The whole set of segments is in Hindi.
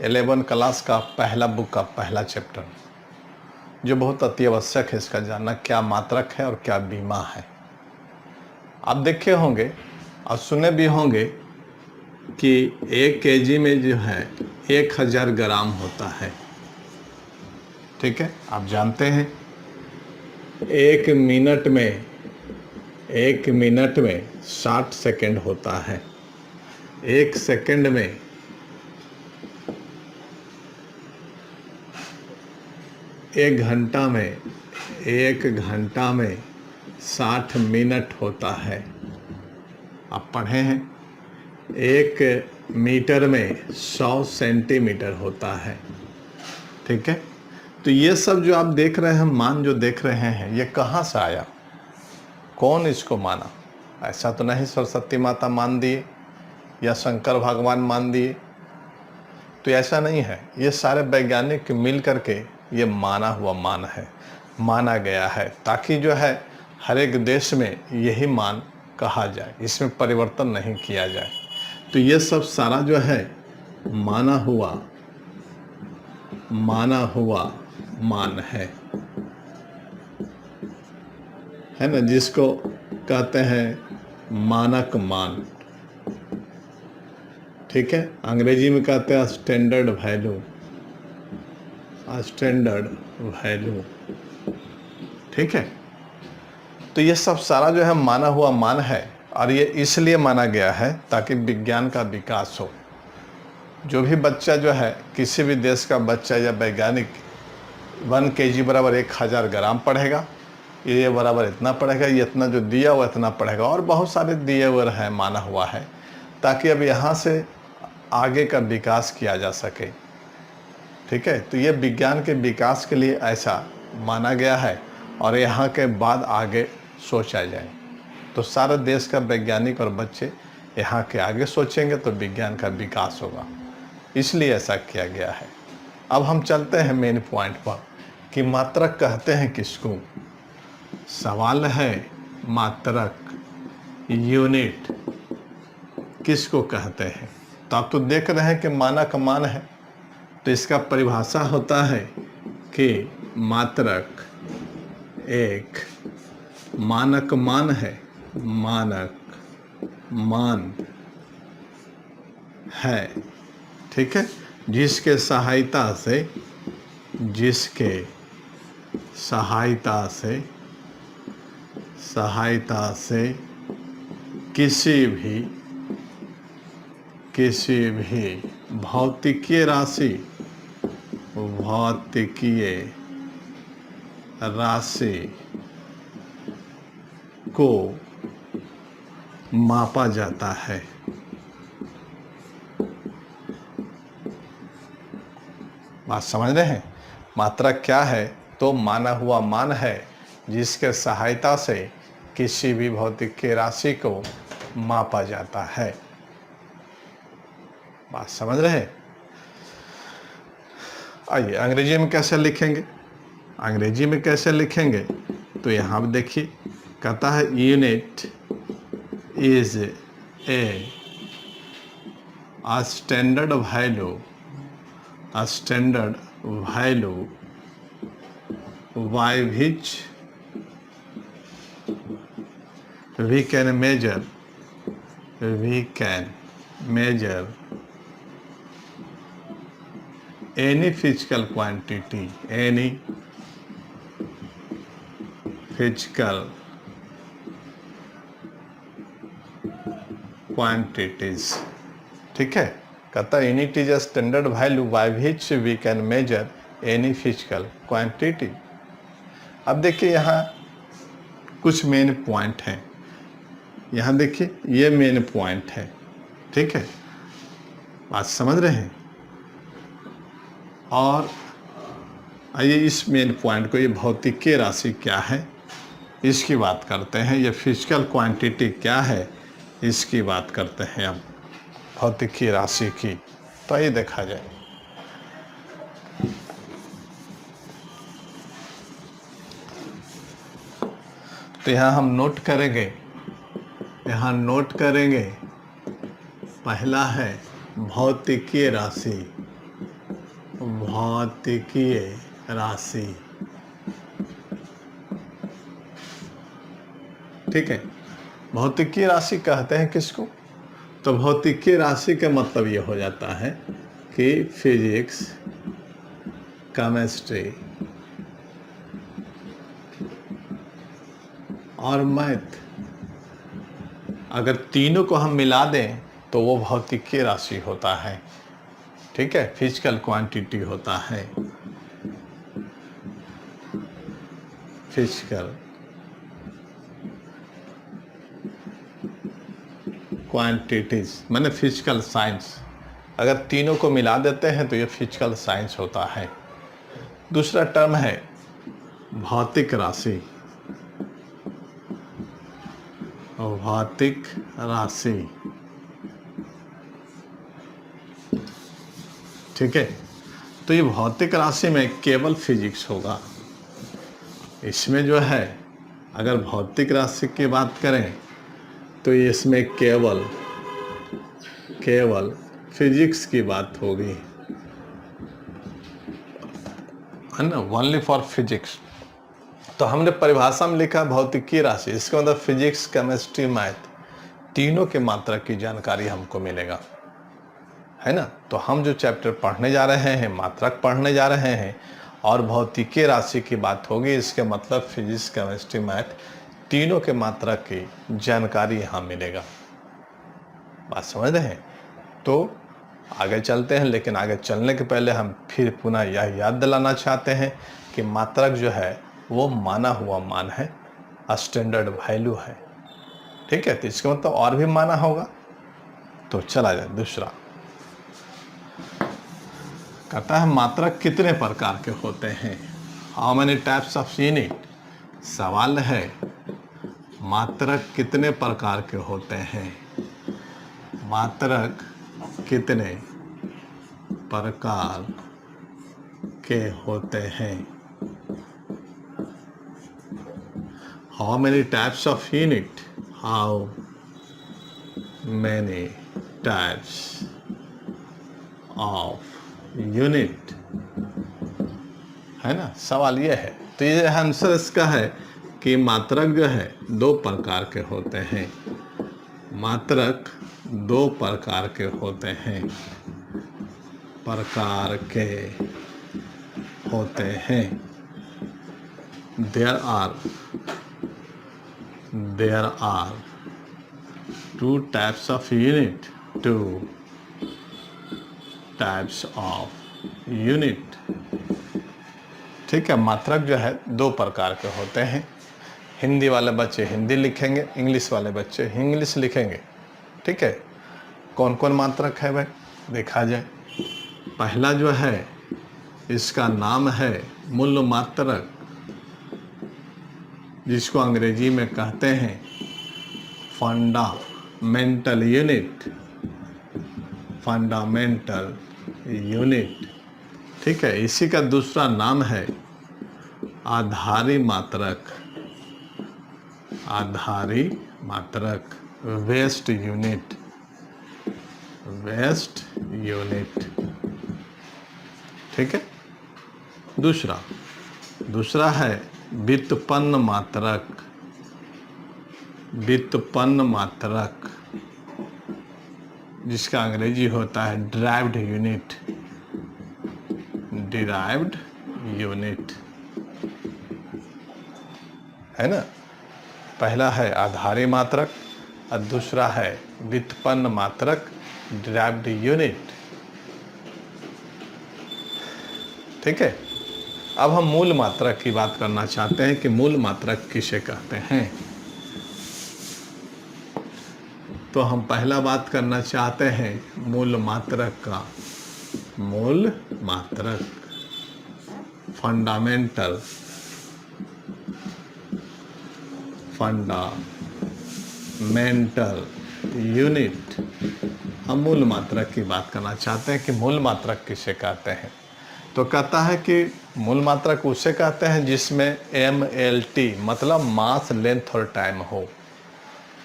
11 क्लास का पहला बुक का पहला चैप्टर, जो बहुत अति आवश्यक है इसका जानना, क्या मात्रक है और क्या बीमा है। आप देखे होंगे और सुने भी होंगे कि 1 केजी में जो है 1000 ग्राम होता है। ठीक है, आप जानते हैं 1 मिनट में 60 सेकंड होता है। 1 सेकंड में 1 घंटा में 60 मिनट होता है। आप पढ़े हैं 1 मीटर में 100 सेंटीमीटर होता है। ठीक है, तो ये सब जो आप देख रहे हैं, मान जो देख रहे हैं, ये कहाँ से आया, कौन इसको माना? ऐसा तो नहीं सरस्वती माता मान दिए या शंकर भगवान मान दिए, तो ऐसा नहीं है। ये सारे वैज्ञानिक मिल करके ये माना हुआ मान है, माना गया है, ताकि जो है हर एक देश में यही मान कहा जाए, इसमें परिवर्तन नहीं किया जाए। तो ये सब सारा जो है माना हुआ मान है ना, जिसको कहते हैं मानक मान। ठीक है, अंग्रेजी में कहते हैं स्टैंडर्ड वैल्यू। ठीक है, तो ये सब सारा जो है माना हुआ मान है, और ये इसलिए माना गया है ताकि विज्ञान का विकास हो। जो भी बच्चा जो है, किसी भी देश का बच्चा या वैज्ञानिक 1 केजी बराबर 1000 ग्राम पढ़ेगा, ये बराबर इतना पढ़ेगा, ये इतना जो दिया हुआ इतना पढ़ेगा, और बहुत सारे दिए हुए हैं, माना हुआ है, ताकि अब यहाँ से आगे का विकास किया जा सके। ठीक है, तो ये विज्ञान के विकास के लिए ऐसा माना गया है, और यहाँ के बाद आगे सोचा जाए तो सारे देश का वैज्ञानिक और बच्चे यहाँ के आगे सोचेंगे तो विज्ञान का विकास होगा, इसलिए ऐसा किया गया है। अब हम चलते हैं मेन पॉइंट पर कि मात्रक कहते हैं किसको। सवाल है मात्रक, यूनिट किसको कहते हैं। तो आप तो देख रहे हैं कि मानक मान है, तो इसका परिभाषा होता है कि मात्रक एक मानक मान है, ठीक है, जिसके सहायता से किसी भी भौतिकीय राशि को मापा जाता है। बात समझ रहे हैं? मात्रक क्या है? तो माना हुआ मान है जिसके सहायता से किसी भी भौतिकीय राशि को मापा जाता है। बात समझ रहे हैं? आइए अंग्रेजी में कैसे लिखेंगे? तो यहाँ पर देखिए, कहता है unit is a standard value by which we can measure any physical quantity, quantities। ठीक है, कहता है unit is a standard value by which we can measure any physical quantity. अब देखिए यहाँ कुछ मेन पॉइंट हैं, यहाँ देखिए ये मेन पॉइंट है। ठीक है, बात समझ रहे हैं? और आइए इस मेन पॉइंट को, ये भौतिकीय राशि क्या है इसकी बात करते हैं, ये फिजिकल क्वांटिटी क्या है इसकी बात करते हैं अब, भौतिकीय राशि की। तो आइए देखा जाए। तो यहाँ हम नोट करेंगे, पहला है भौतिकीय राशि, भौतिकीय राशि। ठीक है, भौतिकीय राशि कहते हैं किसको? तो भौतिकीय राशि का मतलब ये हो जाता है कि फिजिक्स, केमिस्ट्री और मैथ, अगर तीनों को हम मिला दें तो वो भौतिकीय राशि होता है। ठीक है, फिजिकल क्वांटिटी होता है, फिजिकल क्वांटिटीज माने फिजिकल साइंस। अगर तीनों को मिला देते हैं तो ये फिजिकल साइंस होता है। दूसरा टर्म है भौतिक राशि। भौतिक राशि, ठीक है। तो ये भौतिक राशि में केवल फिजिक्स होगा। इसमें जो है अगर भौतिक राशि की बात करें तो इसमें केवल फिजिक्स की बात होगी, है ना, ओनली फॉर फिजिक्स। तो हमने परिभाषा में लिखा भौतिकीय राशि, इसका मतलब फिजिक्स, केमिस्ट्री, मैथ तीनों के मात्रक की जानकारी हमको मिलेगा, है ना। तो हम जो चैप्टर पढ़ने जा रहे हैं, मात्रक पढ़ने जा रहे हैं और भौतिकीय राशि की बात होगी, इसके मतलब फिजिक्स, केमिस्ट्री, मैथ तीनों के मात्रक की जानकारी यहाँ मिलेगा। बात समझ रहे हैं? तो आगे चलते हैं, लेकिन आगे चलने के पहले हम फिर पुनः यह याद दिलाना चाहते हैं कि मात्रक जो है वो माना हुआ मान है, स्टैंडर्ड वैल्यू है। ठीक है, तो इसका मतलब और भी माना होगा। तो चला जाए दूसरा, कहता है मात्रक कितने प्रकार के होते हैं? How many types of unit. सवाल है मात्रक कितने प्रकार के होते हैं? मात्रक कितने प्रकार के होते हैं? How many types of unit, how many types of unit, है ना, सवाल ये है। तो ये आंसर इसका है कि मात्रक जो है दो प्रकार के होते हैं। मात्रक दो प्रकार के होते हैं, प्रकार के होते हैं। There are two types of unit, two types of unit. ठीक है, मात्रक जो है दो प्रकार के होते हैं। हिंदी वाले बच्चे हिंदी लिखेंगे, इंग्लिश वाले बच्चे इंग्लिश लिखेंगे। ठीक है, कौन कौन मात्रक है भाई, देखा जाए। पहला जो है इसका नाम है मूल मात्रक, जिसको अंग्रेजी में कहते हैं फंडामेंटल यूनिट, फंडामेंटल यूनिट। ठीक है, इसी का दूसरा नाम है आधारी मात्रक, आधारी मात्रक, वेस्ट यूनिट, वेस्ट यूनिट। ठीक है, दूसरा है व्युत्पन्न मात्रक, व्युत्पन्न मात्रक, जिसका अंग्रेजी होता है डिराइव्ड यूनिट, डिराइव्ड यूनिट, है ना। पहला है आधारी मात्रक और दूसरा है व्युत्पन्न मात्रक, डिराइव्ड यूनिट। ठीक है, अब हम मूल मात्रक की बात करना चाहते हैं कि मूल मात्रक किसे कहते हैं। तो हम पहला बात करना चाहते हैं मूल मात्रक का। मूल मात्रक, फंडामेंटल यूनिट। हम मूल मात्रक की बात करना चाहते हैं कि मूल मात्रक किसे कहते हैं। तो कहता है कि मूल मात्रक उसे कहते हैं जिसमें MLT मतलब मास, लेंथ और टाइम हो।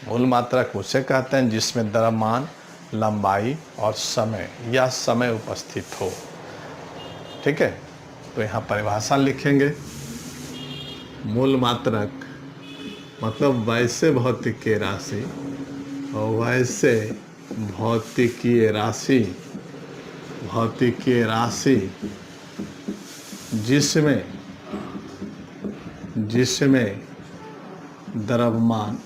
मूल मात्रक उसे कहते हैं जिसमें द्रव्यमान, लंबाई और समय या समय उपस्थित हो। ठीक है, तो यहाँ परिभाषा लिखेंगे। मूल मात्रक मतलब वैसे भौतिकीय राशि, और वैसे भौतिकीय राशि, भौतिकीय राशि जिसमें द्रव्यमान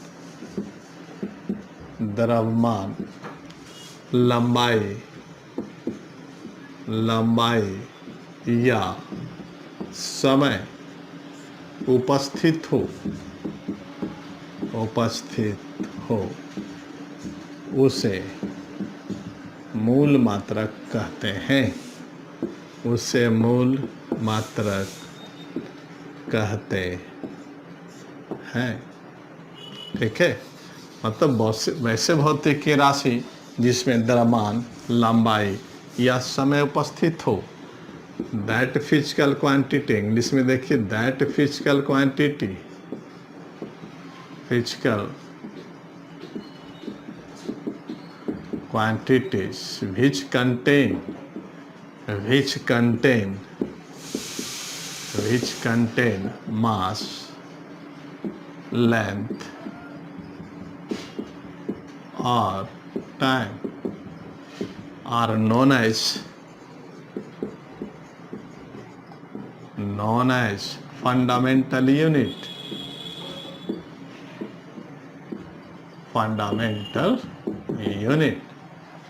लंबाई या समय उपस्थित हो उसे मूल मात्रक कहते हैं, उसे मूल मात्रक कहते हैं। ठीक है, मतलब वैसे भौतिकीय राशि जिसमें द्रव्यमान, लंबाई या समय उपस्थित हो, दैट फिजिकल क्वांटिटी, इंग्लिश में देखिए that physical quantity, physical quantities which contain mass, length or time are known as fundamental unit,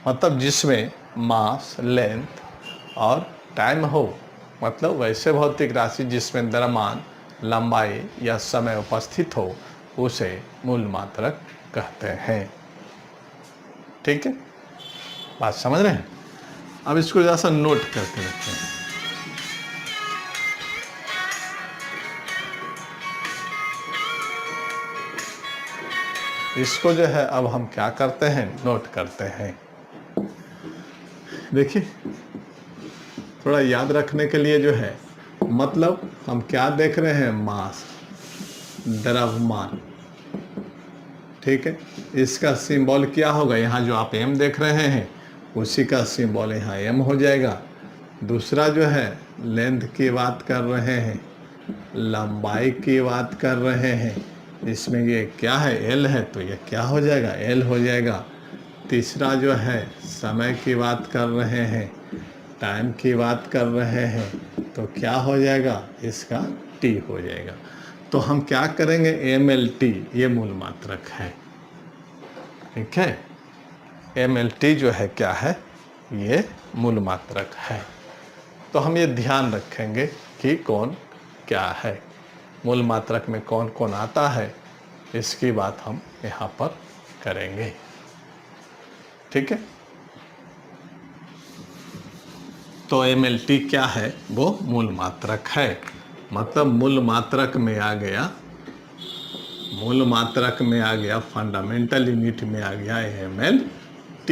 मतलब जिसमें मास, लेंथ और टाइम हो, मतलब वैसे भौतिक राशि जिसमें द्रव्यमान, लंबाई या समय उपस्थित हो उसे मूल मात्रक कहते हैं। ठीक है, बात समझ रहे हैं? अब इसको जरा सा नोट करके रखते हैं। इसको जो है अब हम क्या करते हैं, नोट करते हैं। देखिए, थोड़ा याद रखने के लिए जो है, मतलब हम क्या देख रहे हैं, मास, द्रव्यमान। ठीक है, इसका सिंबल क्या होगा, यहाँ जो आप m देख रहे हैं उसी का सिंबल यहाँ m हो जाएगा। दूसरा जो है लेंथ की बात कर रहे हैं, लंबाई की बात कर रहे हैं, इसमें ये क्या है, l है, तो ये क्या हो जाएगा, l हो जाएगा। तीसरा जो है समय की बात कर रहे हैं, टाइम की बात कर रहे हैं, तो क्या हो जाएगा, इसका t हो जाएगा। तो हम क्या करेंगे, mlt, ये मूल मात्रक है। ठीक है, mlt जो है क्या है, ये मूल मात्रक है। तो हम ये ध्यान रखेंगे कि कौन क्या है, मूल मात्रक में कौन कौन आता है, इसकी बात हम यहाँ पर करेंगे। ठीक है, तो mlt क्या है, वो मूल मात्रक है। मतलब मूल मात्रक में आ गया, मूल मात्रक में आ गया, फंडामेंटल यूनिट में आ गया mlt।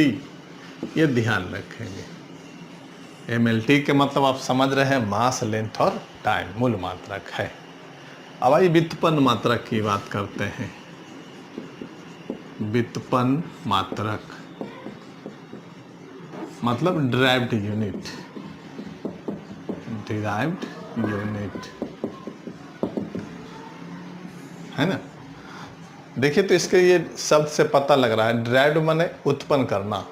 ये ध्यान रखेंगे। mlt के मतलब आप समझ रहे हैं, मास, लेंथ और टाइम मूल मात्रक है। अब आइए व्युत्पन्न मात्रक की बात करते हैं। व्युत्पन्न मात्रक मतलब डिराइव्ड यूनिट, है ना। देखिए, तो इसके ये शब्द से पता लग रहा है, डिराइव्ड माने उत्पन्न करना,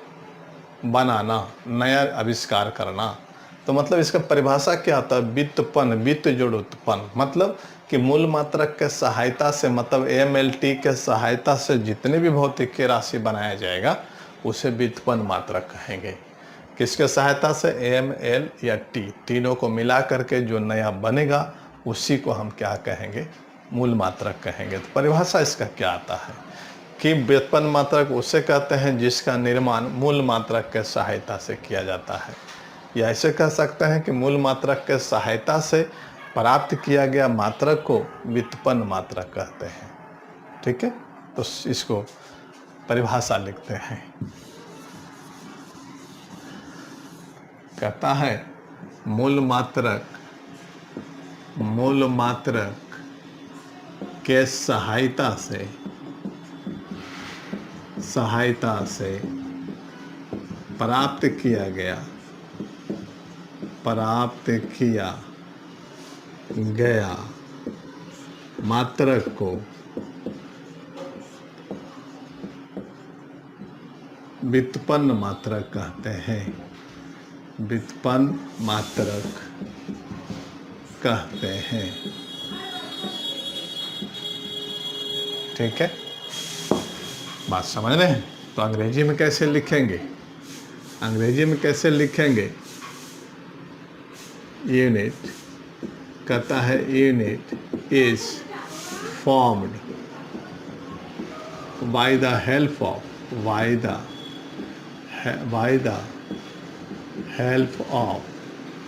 बनाना, नया आविष्कार करना। तो मतलब इसका परिभाषा क्या होता है, व्युत्पन्न, वित्त जोड़ उत्पन्न, मतलब कि मूल मात्रक के सहायता से, मतलब mlt के सहायता से जितने भी भौतिकीय राशि बनाया जाएगा उसे व्युत्पन्न मात्रक कहेंगे। किसके सहायता से, m, l या t, तीनों को मिला करके जो नया बनेगा उसी को हम क्या कहेंगे, मूल मात्रक कहेंगे। तो परिभाषा इसका क्या आता है कि व्युत्पन्न मात्रक उसे कहते हैं जिसका निर्माण मूल मात्रक के सहायता से किया जाता है, या ऐसे कह सकते हैं कि मूल मात्रक के सहायता से प्राप्त किया गया मात्रक को व्युत्पन्न मात्रक कहते हैं। ठीक है, तो इसको परिभाषा लिखते हैं। कहता है मूल मात्रक के सहायता से प्राप्त प्राप्त किया गया मात्रक को व्युत्पन्न मात्रक कहते हैं। व्युत्पन्न मात्रक कहते हैं। ठीक है, बात समझ रहे हैं? तो अंग्रेजी में कैसे लिखेंगे? अंग्रेजी में कैसे लिखेंगे? यूनिट कहता है unit is formed by the help of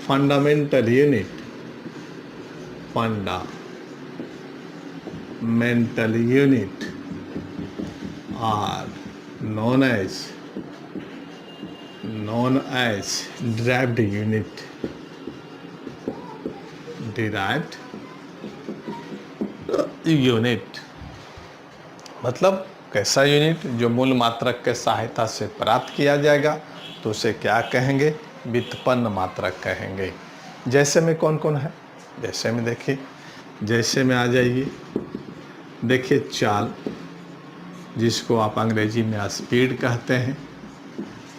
fundamental unit are known as derived unit। मतलब कैसा यूनिट? जो मूल मात्रक के सहायता से प्राप्त किया जाएगा तो उसे क्या कहेंगे? व्युत्पन्न मात्रक कहेंगे। जैसे में कौन कौन है? जैसे में देखिए, जैसे में आ जाइए। देखिए चाल, जिसको आप अंग्रेजी में स्पीड कहते हैं।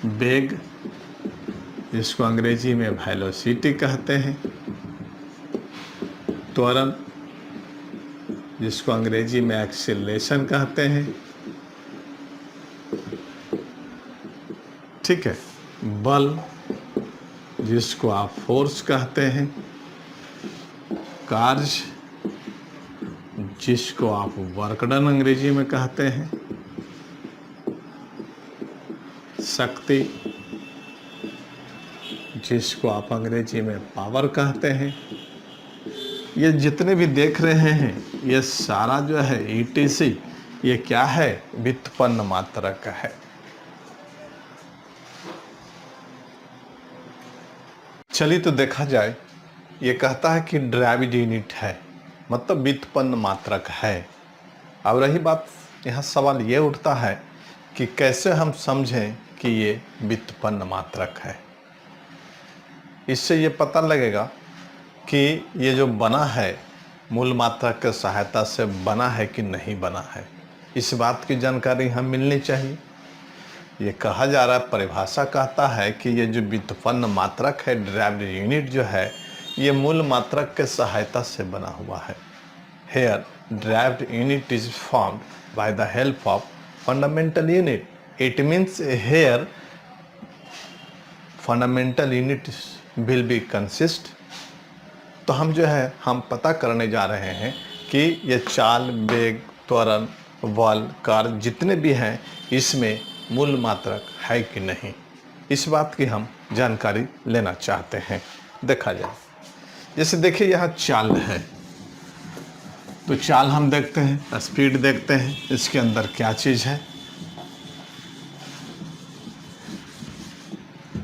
वेग, जिसको अंग्रेजी में वेलोसिटी कहते हैं। त्वरण, जिसको अंग्रेजी में एक्सीलरेशन कहते हैं। ठीक है। बल, जिसको आप फोर्स कहते हैं। कार्य, जिसको आप वर्क डन अंग्रेजी में कहते हैं। शक्ति, जिसको आप अंग्रेजी में पावर कहते हैं। ये जितने भी देख रहे हैं, ये सारा जो है ETC, ये क्या है? व्युत्पन्न मात्रक है। चलिए तो देखा जाए, ये कहता है कि ड्राइव्ड यूनिट है, मतलब व्युत्पन्न मात्रक है। अब रही बात, यहाँ सवाल ये उठता है कि कैसे हम समझें कि ये व्युत्पन्न मात्रक है। इससे ये पता लगेगा कि ये जो बना है मूल मात्रक के सहायता से बना है कि नहीं बना है। इस बात की जानकारी हम मिलनी चाहिए। ये कहा जा रहा है, परिभाषा कहता है कि ये जो व्युत्पन्न मात्रक है, ड्राइव्ड यूनिट जो है, ये मूल मात्रक के सहायता से बना हुआ है। Here derived unit is formed by the help of fundamental unit. It means here fundamental unit will be consist. तो हम जो है हम पता करने जा रहे हैं कि ये चाल, वेग, त्वरण, बल, कार्य जितने भी हैं, इसमें मूल मात्रक है कि नहीं, इस बात की हम जानकारी लेना चाहते हैं। देखा जाए, जैसे देखिए यहाँ चाल है, तो चाल हम देखते हैं, स्पीड देखते हैं, इसके अंदर क्या चीज़ है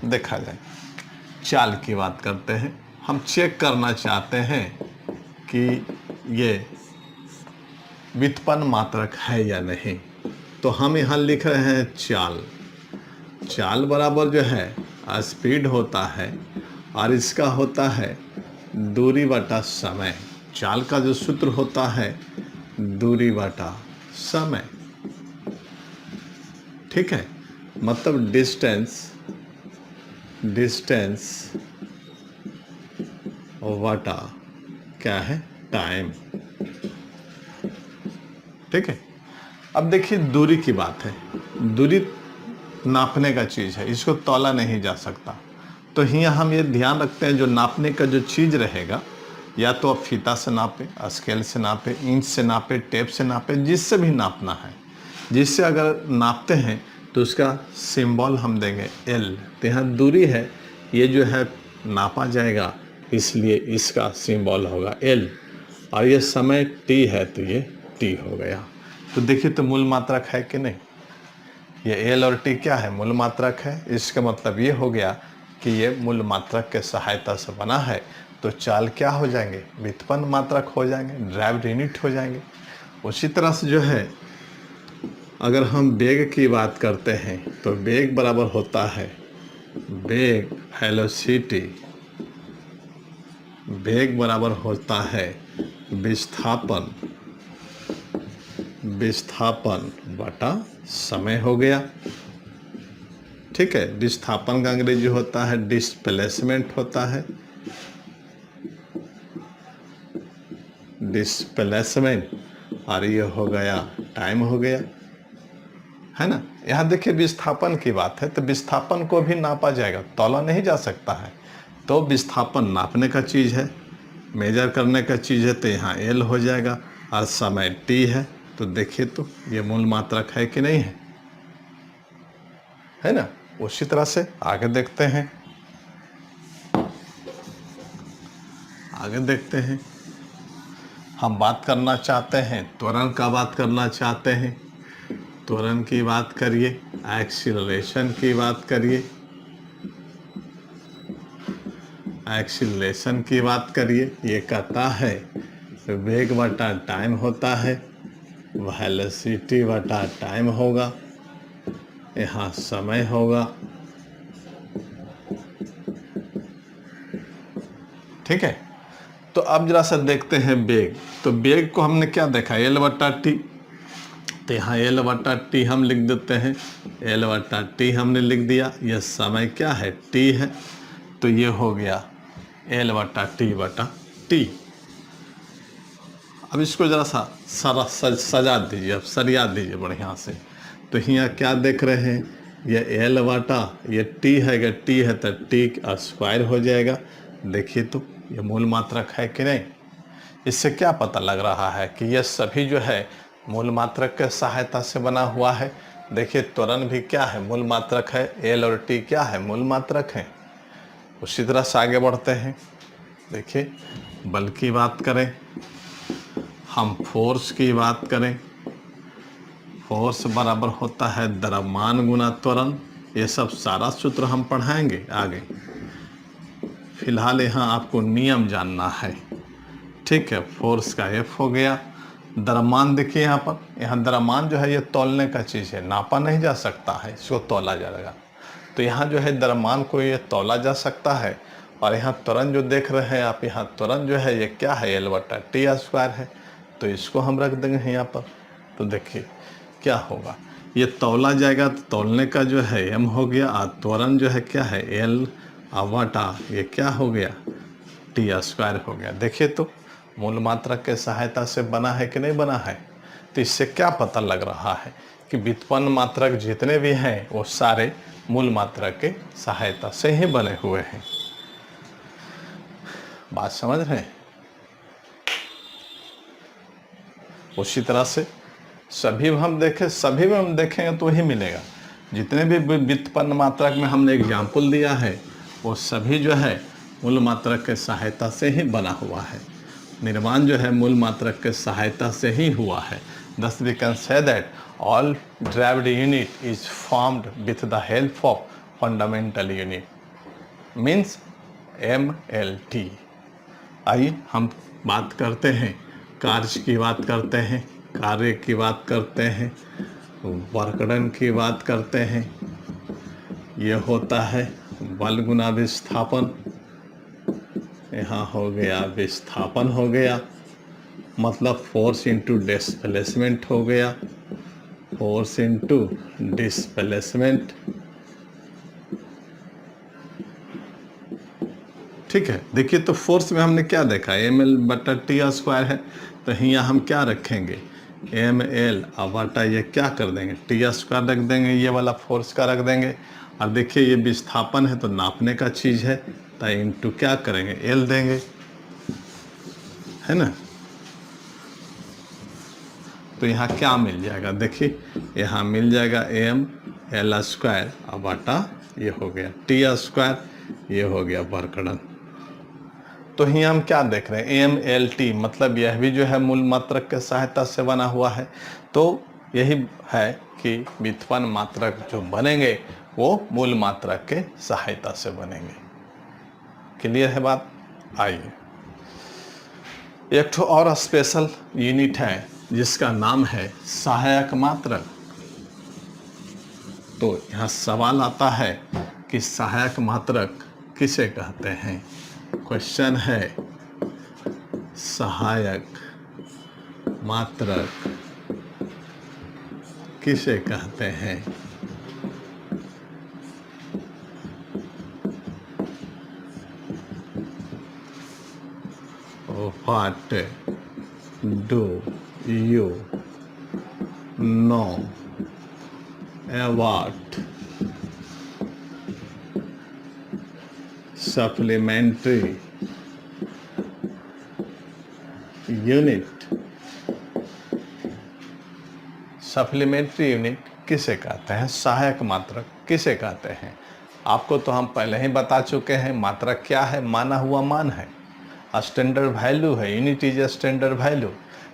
देखा जाए। चाल की बात करते हैं, हम चेक करना चाहते हैं कि ये व्युत्पन्न मात्रक है या नहीं। तो हम यहाँ लिख रहे हैं चाल। चाल बराबर जो है स्पीड होता है और इसका होता है दूरी बटा समय। चाल का जो सूत्र होता है दूरी बटा समय। ठीक है, मतलब डिस्टेंस बटा क्या है? टाइम। ठीक है। अब देखिए दूरी की बात है। दूरी नापने का चीज़ है, इसको तौला नहीं जा सकता। तो यहाँ हम ये ध्यान रखते हैं, जो नापने का जो चीज़ रहेगा, या तो आप फीता से नापें, स्केल से नापें, इंच से नापें, टेप से नापें, जिससे भी नापना है। जिससे अगर नापते हैं तो उसका सिंबल हम देंगे L। तो यहाँ दूरी है, ये जो है नापा जाएगा, इसलिए इसका सिंबल होगा L। और ये समय T है, तो ये T हो गया। तो देखिए, तो मूल मात्रक है कि नहीं? ये L और T क्या है? मूल मात्रक है। इसका मतलब ये हो गया कि ये मूल मात्रक के सहायता से बना है। तो चाल क्या हो जाएंगे? व्युत्पन्न मात्रक हो जाएंगे, ड्राइव्ड यूनिट हो जाएंगे। उसी तरह से जो है, अगर हम वेग की बात करते हैं तो वेग बराबर होता है वेग वेलोसिटी वेग बराबर होता है विस्थापन बटा समय हो गया। ठीक है, विस्थापन का अंग्रेजी होता है डिस्प्लेसमेंट होता है, डिस्प्लेसमेंट, और ये हो गया टाइम हो गया, है ना। यहाँ देखिए विस्थापन की बात है, तो विस्थापन को भी नापा जाएगा, तौला नहीं जा सकता है। तो विस्थापन नापने का चीज़ है, मेजर करने का चीज़ है, तो यहाँ एल हो जाएगा, और समय टी है। तो देखिए तो ये मूल मात्रक है कि नहीं है ना। उसी तरह से आगे देखते हैं, हम बात करना चाहते हैं त्वरण का, बात करना चाहते हैं त्वरण की बात करिए, एक्सीलरेशन की बात करिए, एक्सीलरेशन की बात करिए। ये कहता है वेग बटा टाइम होता है, वेलोसिटी बटा टाइम होगा, यहाँ समय होगा। ठीक है, तो अब जरा सा देखते हैं वेग। तो वेग को हमने क्या देखा, एल बटा टी, तो यहाँ एल बटा टी हम लिख देते हैं, एल बटा टी हमने लिख दिया। यह समय क्या है, टी है, तो ये हो गया एल बटा टी। अब इसको ज़रा सा सजा दीजिए, अब सरिया दीजिए बढ़िया से। तो यहाँ क्या देख रहे हैं, ये एल बटा ये टी है, अगर टी है तो टी स्क्वायर हो जाएगा। देखिए तो ये मूल मात्रक है कि नहीं। इससे क्या पता लग रहा है कि ये सभी जो है मूल मात्रक के सहायता से बना हुआ है। देखिए त्वरण भी क्या है, मूल मात्रक है, एल और टी क्या है, मूल मात्रक है। उसी तरह से आगे बढ़ते हैं। देखिए बल की बात करें, हम फोर्स की बात करें, फोर्स बराबर होता है द्रव्यमान गुना त्वरण। ये सब सारा सूत्र हम पढ़ाएंगे आगे। फिलहाल यहाँ आपको नियम जानना है। ठीक है, फोर्स का एफ हो गया। द्रव्यमान देखिए यहाँ पर, यहाँ द्रव्यमान जो है ये तौलने का चीज़ है, नापा नहीं जा सकता है, इसको तौला जाएगा। तो यहाँ जो है द्रव्यमान को ये तौला जा सकता है। और यहाँ त्वरण जो देख रहे हैं आप, यहाँ त्वरण जो है ये क्या है, एल बटा टी स्क्वायर है। तो इसको हम रख देंगे यहाँ पर। तो देखिए क्या होगा, ये तौला जाएगा, तो तौलने का जो है एम हो गया, और त्वरण जो है क्या है, एल बटा ये क्या हो गया, टी स्क्वायर हो गया। देखिए तो मूल मात्रक के सहायता से बना है कि नहीं बना है। तो इससे क्या पता लग रहा है कि व्युत्पन्न मात्रक जितने भी हैं वो सारे मूल मात्रक के सहायता से ही बने हुए हैं। बात समझ रहे हैं। उसी तरह से सभी हम देखेंगे तो ही मिलेगा। जितने भी व्युत्पन्न मात्रक में हमने एग्जाम्पल दिया है वो सभी जो है मूल मात्रक के सहायता से ही बना हुआ है। निर्माण जो है मूल मात्रक के सहायता से ही हुआ है। Thus we can say that all derived unit is formed with the help of fundamental unit, means MLT। आइए हम बात करते हैं कार्य की बात करते हैं, कार्य की बात करते हैं, वर्क डन की बात करते हैं। ये होता है बल गुना विस्थापन। यहाँ हो गया विस्थापन हो गया, मतलब फोर्स इंटू डिस्प्लेसमेंट हो गया, फोर्स इंटू डिस्प्लेसमेंट। ठीक है, देखिए तो फोर्स में हमने क्या देखा, एम एल बटा टी स्क्वायर है। तो यहाँ हम क्या रखेंगे, एम एल बटा ये क्या कर देंगे, टी स्क्वायर रख देंगे, ये वाला फोर्स का रख देंगे। और देखिए ये विस्थापन है तो नापने का चीज़ है, तो इंटू क्या करेंगे, एल देंगे, है ना। तो यहाँ क्या मिल जाएगा, देखिए यहाँ मिल जाएगा एम एल स्क्वायर बटा ये हो गया टी स्क्वायर, ये हो गया वर्क डन। तो यहाँ हम क्या देख रहे हैं, एम एल टी, मतलब यह भी जो है मूल मात्रक के सहायता से बना हुआ है। तो यही है कि व्युत्पन्न मात्रक जो बनेंगे वो मूल मात्रक के सहायता से बनेंगे। क्लियर है बात। आइए एक ठो और स्पेशल यूनिट है जिसका नाम है सहायक मात्रक। तो यहाँ सवाल आता है कि सहायक मात्रक किसे कहते हैं। क्वेश्चन है सहायक मात्रक किसे कहते हैं? What do you know about supplementary unit? Supplementary unit किसे कहते हैं? सहायक मात्रक किसे कहते हैं? आपको तो हम पहले ही बता चुके हैं। मात्रक क्या है? माना हुआ मान है, स्टैंडर्ड वैल्यू है। Unit is a standard value.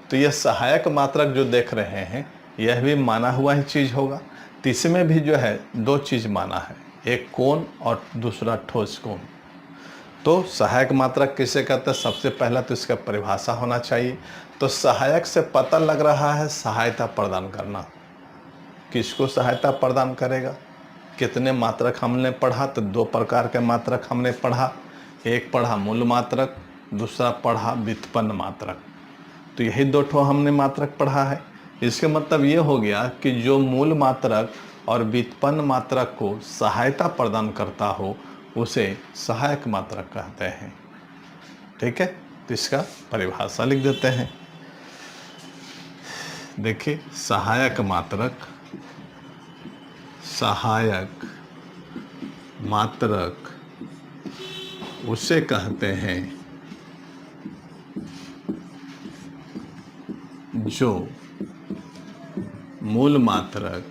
तो यह सहायक मात्रक जो देख रहे हैं यह भी माना हुआ ही चीज़ होगा। तो इसमें भी जो है दो चीज़ माना है, एक कोण और दूसरा ठोस कोण। तो सहायक मात्रक किसे कहते हैं? सबसे पहला तो इसका परिभाषा होना चाहिए। तो सहायक से पता लग रहा है सहायता प्रदान करना। किसको सहायता प्रदान करेगा? कितने मात्रक हमने पढ़ा? तो दो प्रकार के मात्रक हमने पढ़ा। एक पढ़ा मूल मात्रक, दूसरा पढ़ा व्युत्पन्न मात्रक। तो यही दो ठो हमने मात्रक पढ़ा है। इसके मतलब ये हो गया कि जो मूल मात्रक और व्युत्पन्न मात्रक को सहायता प्रदान करता हो उसे सहायक मात्रक कहते हैं। ठीक है, तो इसका परिभाषा लिख देते हैं। देखिए, सहायक मात्रक, सहायक मात्रक उसे कहते हैं जो मूल मात्रक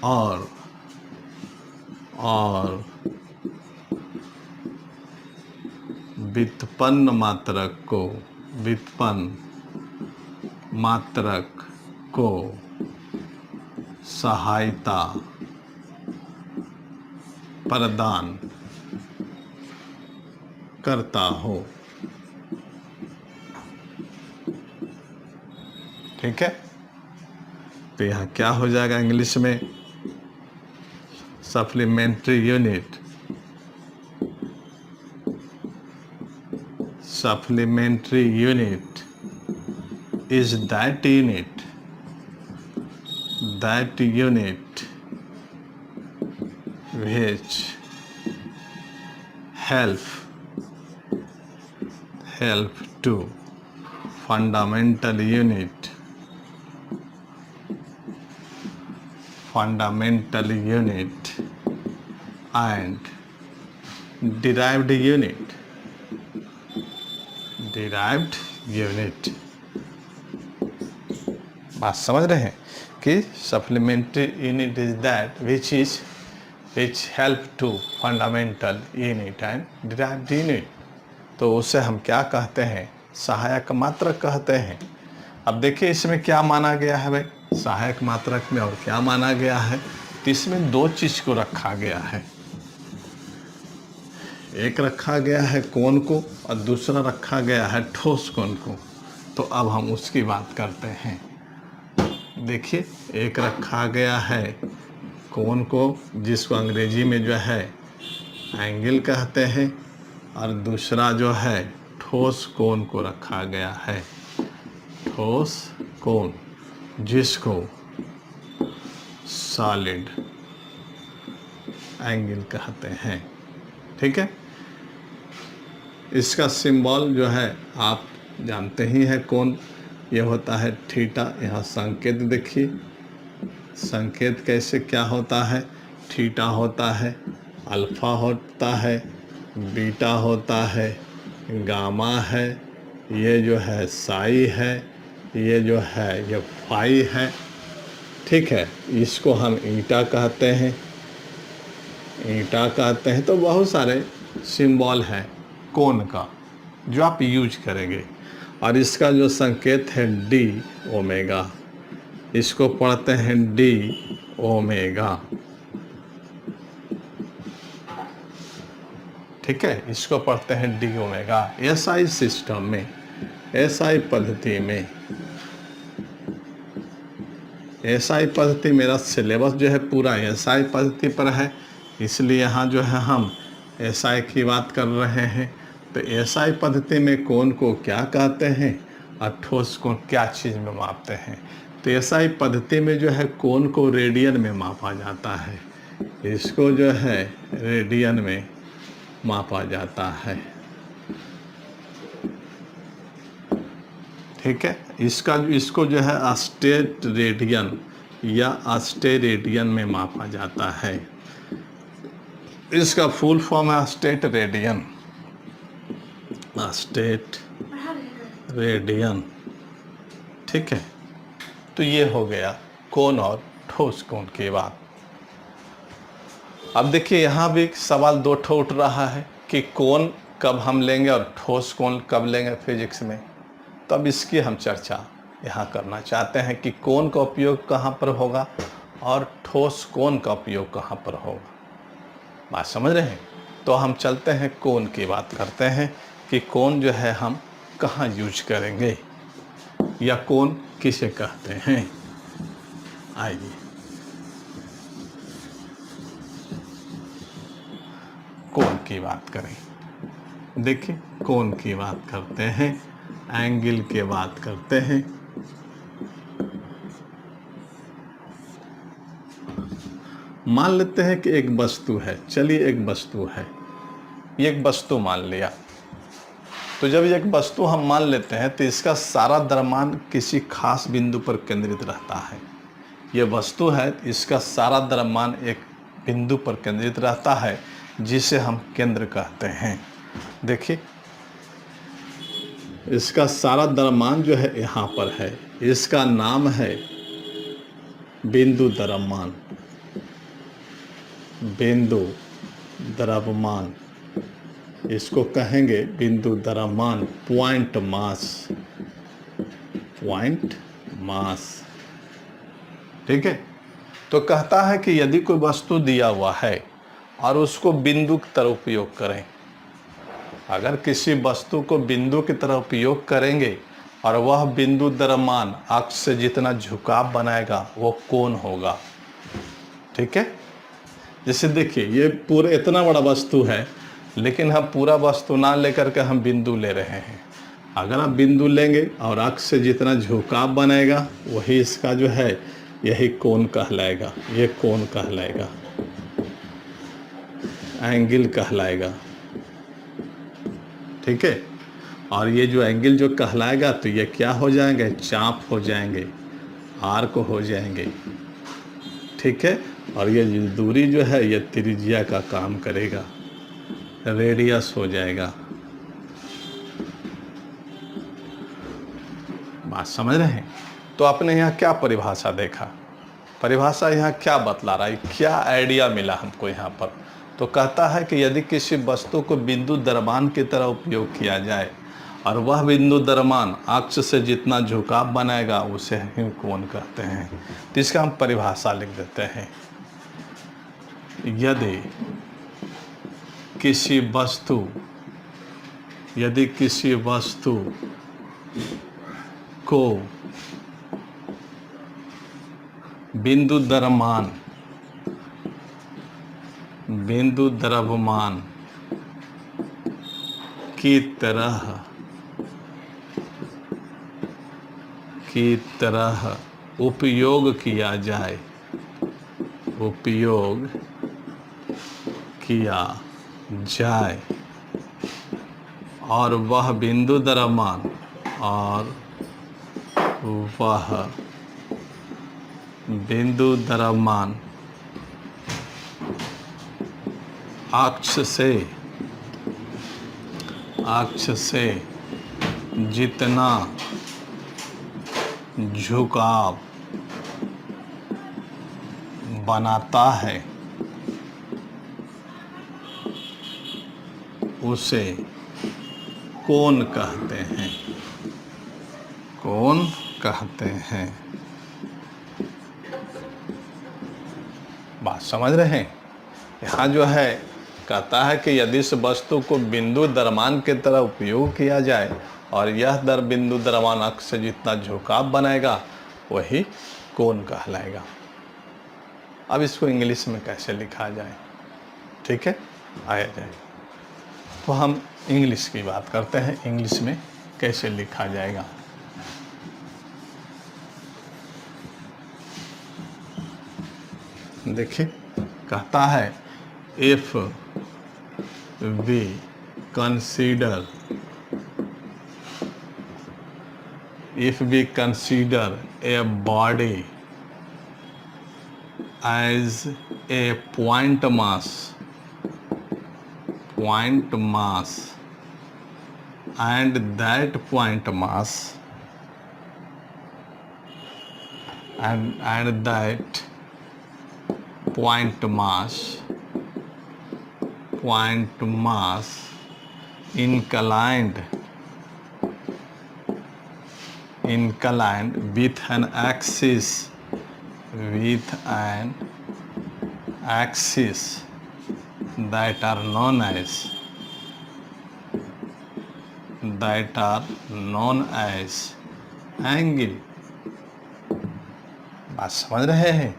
और व्युत्पन्न मात्रक को सहायता प्रदान करता हो। ठीक है, तो यहाँ क्या हो जाएगा इंग्लिश में? Supplementary unit, supplementary unit is that unit which help to fundamental unit and derived unit बात समझ रहे हैं कि supplementary unit is that which help to fundamental unit and derived unit. तो उसे हम क्या कहते हैं? सहायक मात्रक कहते हैं। अब देखिए इसमें क्या माना गया है भाई, सहायक मात्रक में और क्या माना गया है? तो इसमें दो चीज को रखा गया है। एक रखा गया है कोण को और दूसरा रखा गया है ठोस कोण को। तो अब हम उसकी बात करते हैं। देखिए, एक रखा गया है कोण को, जिसको अंग्रेजी में जो है एंगल कहते हैं, और दूसरा जो है ठोस कोण को रखा गया है। ठोस कोण, जिसको सॉलिड एंगल कहते हैं। ठीक है, इसका सिंबल जो है आप जानते ही हैं कौन, ये होता है थीटा। यहाँ संकेत देखिए, संकेत कैसे क्या होता है? थीटा होता है, अल्फा होता है, बीटा होता है, गामा है, ये जो है साई है, ये जो है ये फाई है। ठीक है, इसको हम ईटा कहते हैं, ईटा कहते हैं। तो बहुत सारे सिंबल हैं कोण का जो आप यूज करेंगे। और इसका जो संकेत है डी ओमेगा, इसको पढ़ते हैं डी ओमेगा। ठीक है, इसको पढ़ते हैं डी ओमेगा। एसआई सिस्टम में, एसआई पद्धति में, एसआई पद्धति, मेरा सिलेबस जो है पूरा एसआई पद्धति पर है, इसलिए यहाँ जो है हम एसआई की बात कर रहे हैं, तो एसआई पद्धति में कोण को क्या कहते हैं और ठोस कोण क्या चीज़ में मापते हैं। तो एसआई पद्धति में जो है कोण को रेडियन में मापा जाता है, इसको जो है रेडियन में मापा जाता है। ठीक है, इसको जो है अस्टेट रेडियन या अस्टेरेडियन में मापा जाता है। इसका फुल फॉर्म है स्टेट रेडियन, स्टेट रेडियन। ठीक है, तो ये हो गया कोण और ठोस कोण की बात। अब देखिए यहाँ भी सवाल दो ठो उठ रहा है कि कोण कब हम लेंगे और ठोस कोण कब लेंगे फिजिक्स में। तो अब इसकी हम चर्चा यहाँ करना चाहते हैं कि कोण का उपयोग कहाँ पर होगा और ठोस कोण का उपयोग कहाँ पर होगा। बात समझ रहे हैं? तो हम चलते हैं कोण की बात करते हैं कि कोण जो है हम कहाँ यूज करेंगे या कोण किसे कहते हैं। आइए कोण की बात करें। देखिए कोण की बात करते हैं, एंगल की बात करते हैं। मान लेते हैं कि एक वस्तु है, चलिए एक वस्तु है, ये एक वस्तु मान लिया। तो जब एक वस्तु हम मान लेते हैं तो इसका सारा द्रव्यमान किसी खास बिंदु पर केंद्रित रहता है। ये वस्तु है, इसका सारा द्रव्यमान एक बिंदु पर केंद्रित रहता है जिसे हम केंद्र कहते हैं। देखिए इसका सारा द्रव्यमान जो है यहाँ पर है, इसका नाम है बिंदु द्रव्यमान। बिंदु द्रव्यमान, इसको कहेंगे बिंदु द्रव्यमान, पॉइंट मास, पॉइंट मास। ठीक है, तो कहता है कि यदि कोई वस्तु दिया हुआ है और उसको बिंदु की तरह उपयोग करें, अगर किसी वस्तु को बिंदु की तरह उपयोग करेंगे और वह बिंदु द्रव्यमान अक्ष से जितना झुकाव बनाएगा वो कोण होगा। ठीक है, जैसे देखिए ये पूरा इतना बड़ा वस्तु है, लेकिन हम पूरा वस्तु ना लेकर के हम बिंदु ले रहे हैं। अगर आप बिंदु लेंगे और अक्ष से जितना झुकाव बनेगा वही इसका जो है यही कोण कहलाएगा, ये कोण कहलाएगा, एंगल कहलाएगा। ठीक है, और ये जो एंगल जो कहलाएगा तो ये क्या हो जाएंगे, चाप हो जाएंगे, आर्क हो जाएंगे। ठीक है, और ये दूरी जो है ये त्रिज्या का काम करेगा, रेडियस हो जाएगा। बात समझ रहे हैं? तो आपने यहाँ क्या परिभाषा देखा, परिभाषा यहाँ क्या बतला रहा है, क्या आइडिया मिला हमको यहाँ पर। तो कहता है कि यदि किसी वस्तु को बिंदु द्रव्यमान की तरह उपयोग किया जाए और वह बिंदु द्रव्यमान अक्ष से जितना झुकाव बनाएगा उसे ही कोण कहते हैं। तो इसका हम परिभाषा लिख देते हैं। यदि किसी वस्तु को बिंदु द्रव्यमान की तरह उपयोग किया जाए, और वह बिंदु द्रव्यमान अक्ष से जितना झुकाव बनाता है उसे कोण कहते हैं, कोण कहते हैं। बात समझ रहे हैं? यहाँ जो है कहता है कि यदि इस वस्तु को बिंदु द्रव्यमान की तरह उपयोग किया जाए और यह बिंदु द्रव्यमान अक्ष से जितना झुकाव बनाएगा वही कोण कहलाएगा। अब इसको इंग्लिश में कैसे लिखा जाए, ठीक है, आया जाए। तो हम इंग्लिश की बात करते हैं, इंग्लिश में कैसे लिखा जाएगा। देखिए कहता है if we consider a body as a point mass and that point mass inclined with an axis that are known as angle। बात समझ रहे हैं?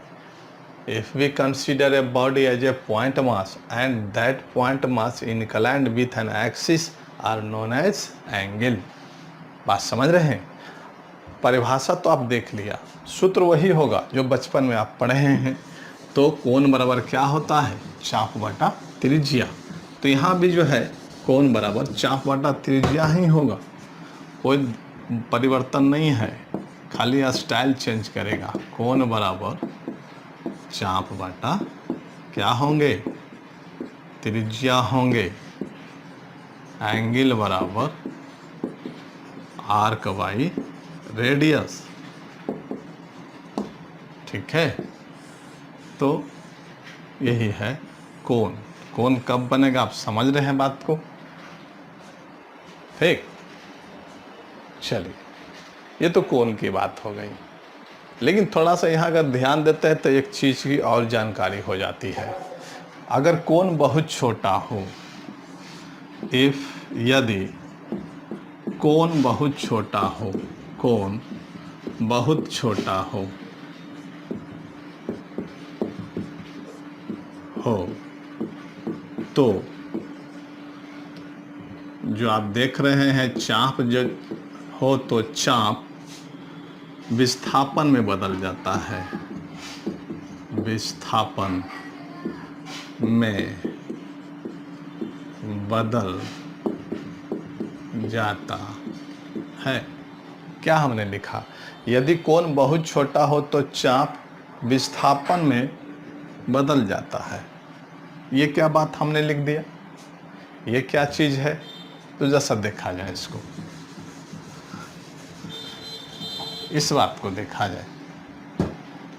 If we consider a body as a point mass and that point mass inclined with an axis are known as angle। बात समझ रहे हैं? परिभाषा तो आप देख लिया, सूत्र वही होगा जो बचपन में आप पढ़े हैं। तो कोण बराबर क्या होता है? चाप बटा त्रिज्या। तो यहाँ भी जो है कोण बराबर चाप बटा त्रिज्या ही होगा, कोई परिवर्तन नहीं है, खाली स्टाइल चेंज करेगा। कोण बराबर चाप बटा क्या होंगे? त्रिज्या होंगे। एंगल बराबर आर्क बाई रेडियस। ठीक है, तो यही है कोण। कोण कब बनेगा? आप समझ रहे हैं बात को? ठीक, चलिए ये तो कोण की बात हो गई, लेकिन थोड़ा सा यहाँ अगर ध्यान देते हैं तो एक चीज़ की और जानकारी हो जाती है। अगर कोण बहुत छोटा हो, यदि कोण बहुत छोटा हो, कोण बहुत छोटा हो तो जो आप देख रहे हैं चाप जो हो तो चाप विस्थापन में बदल जाता है, विस्थापन में बदल जाता है। क्या हमने लिखा? यदि कोण बहुत छोटा हो तो चाप विस्थापन में बदल जाता है। ये क्या बात हमने लिख दिया? ये क्या चीज़ है? तो जैसा देखा जाए, इसको, इस बात को देखा जाए।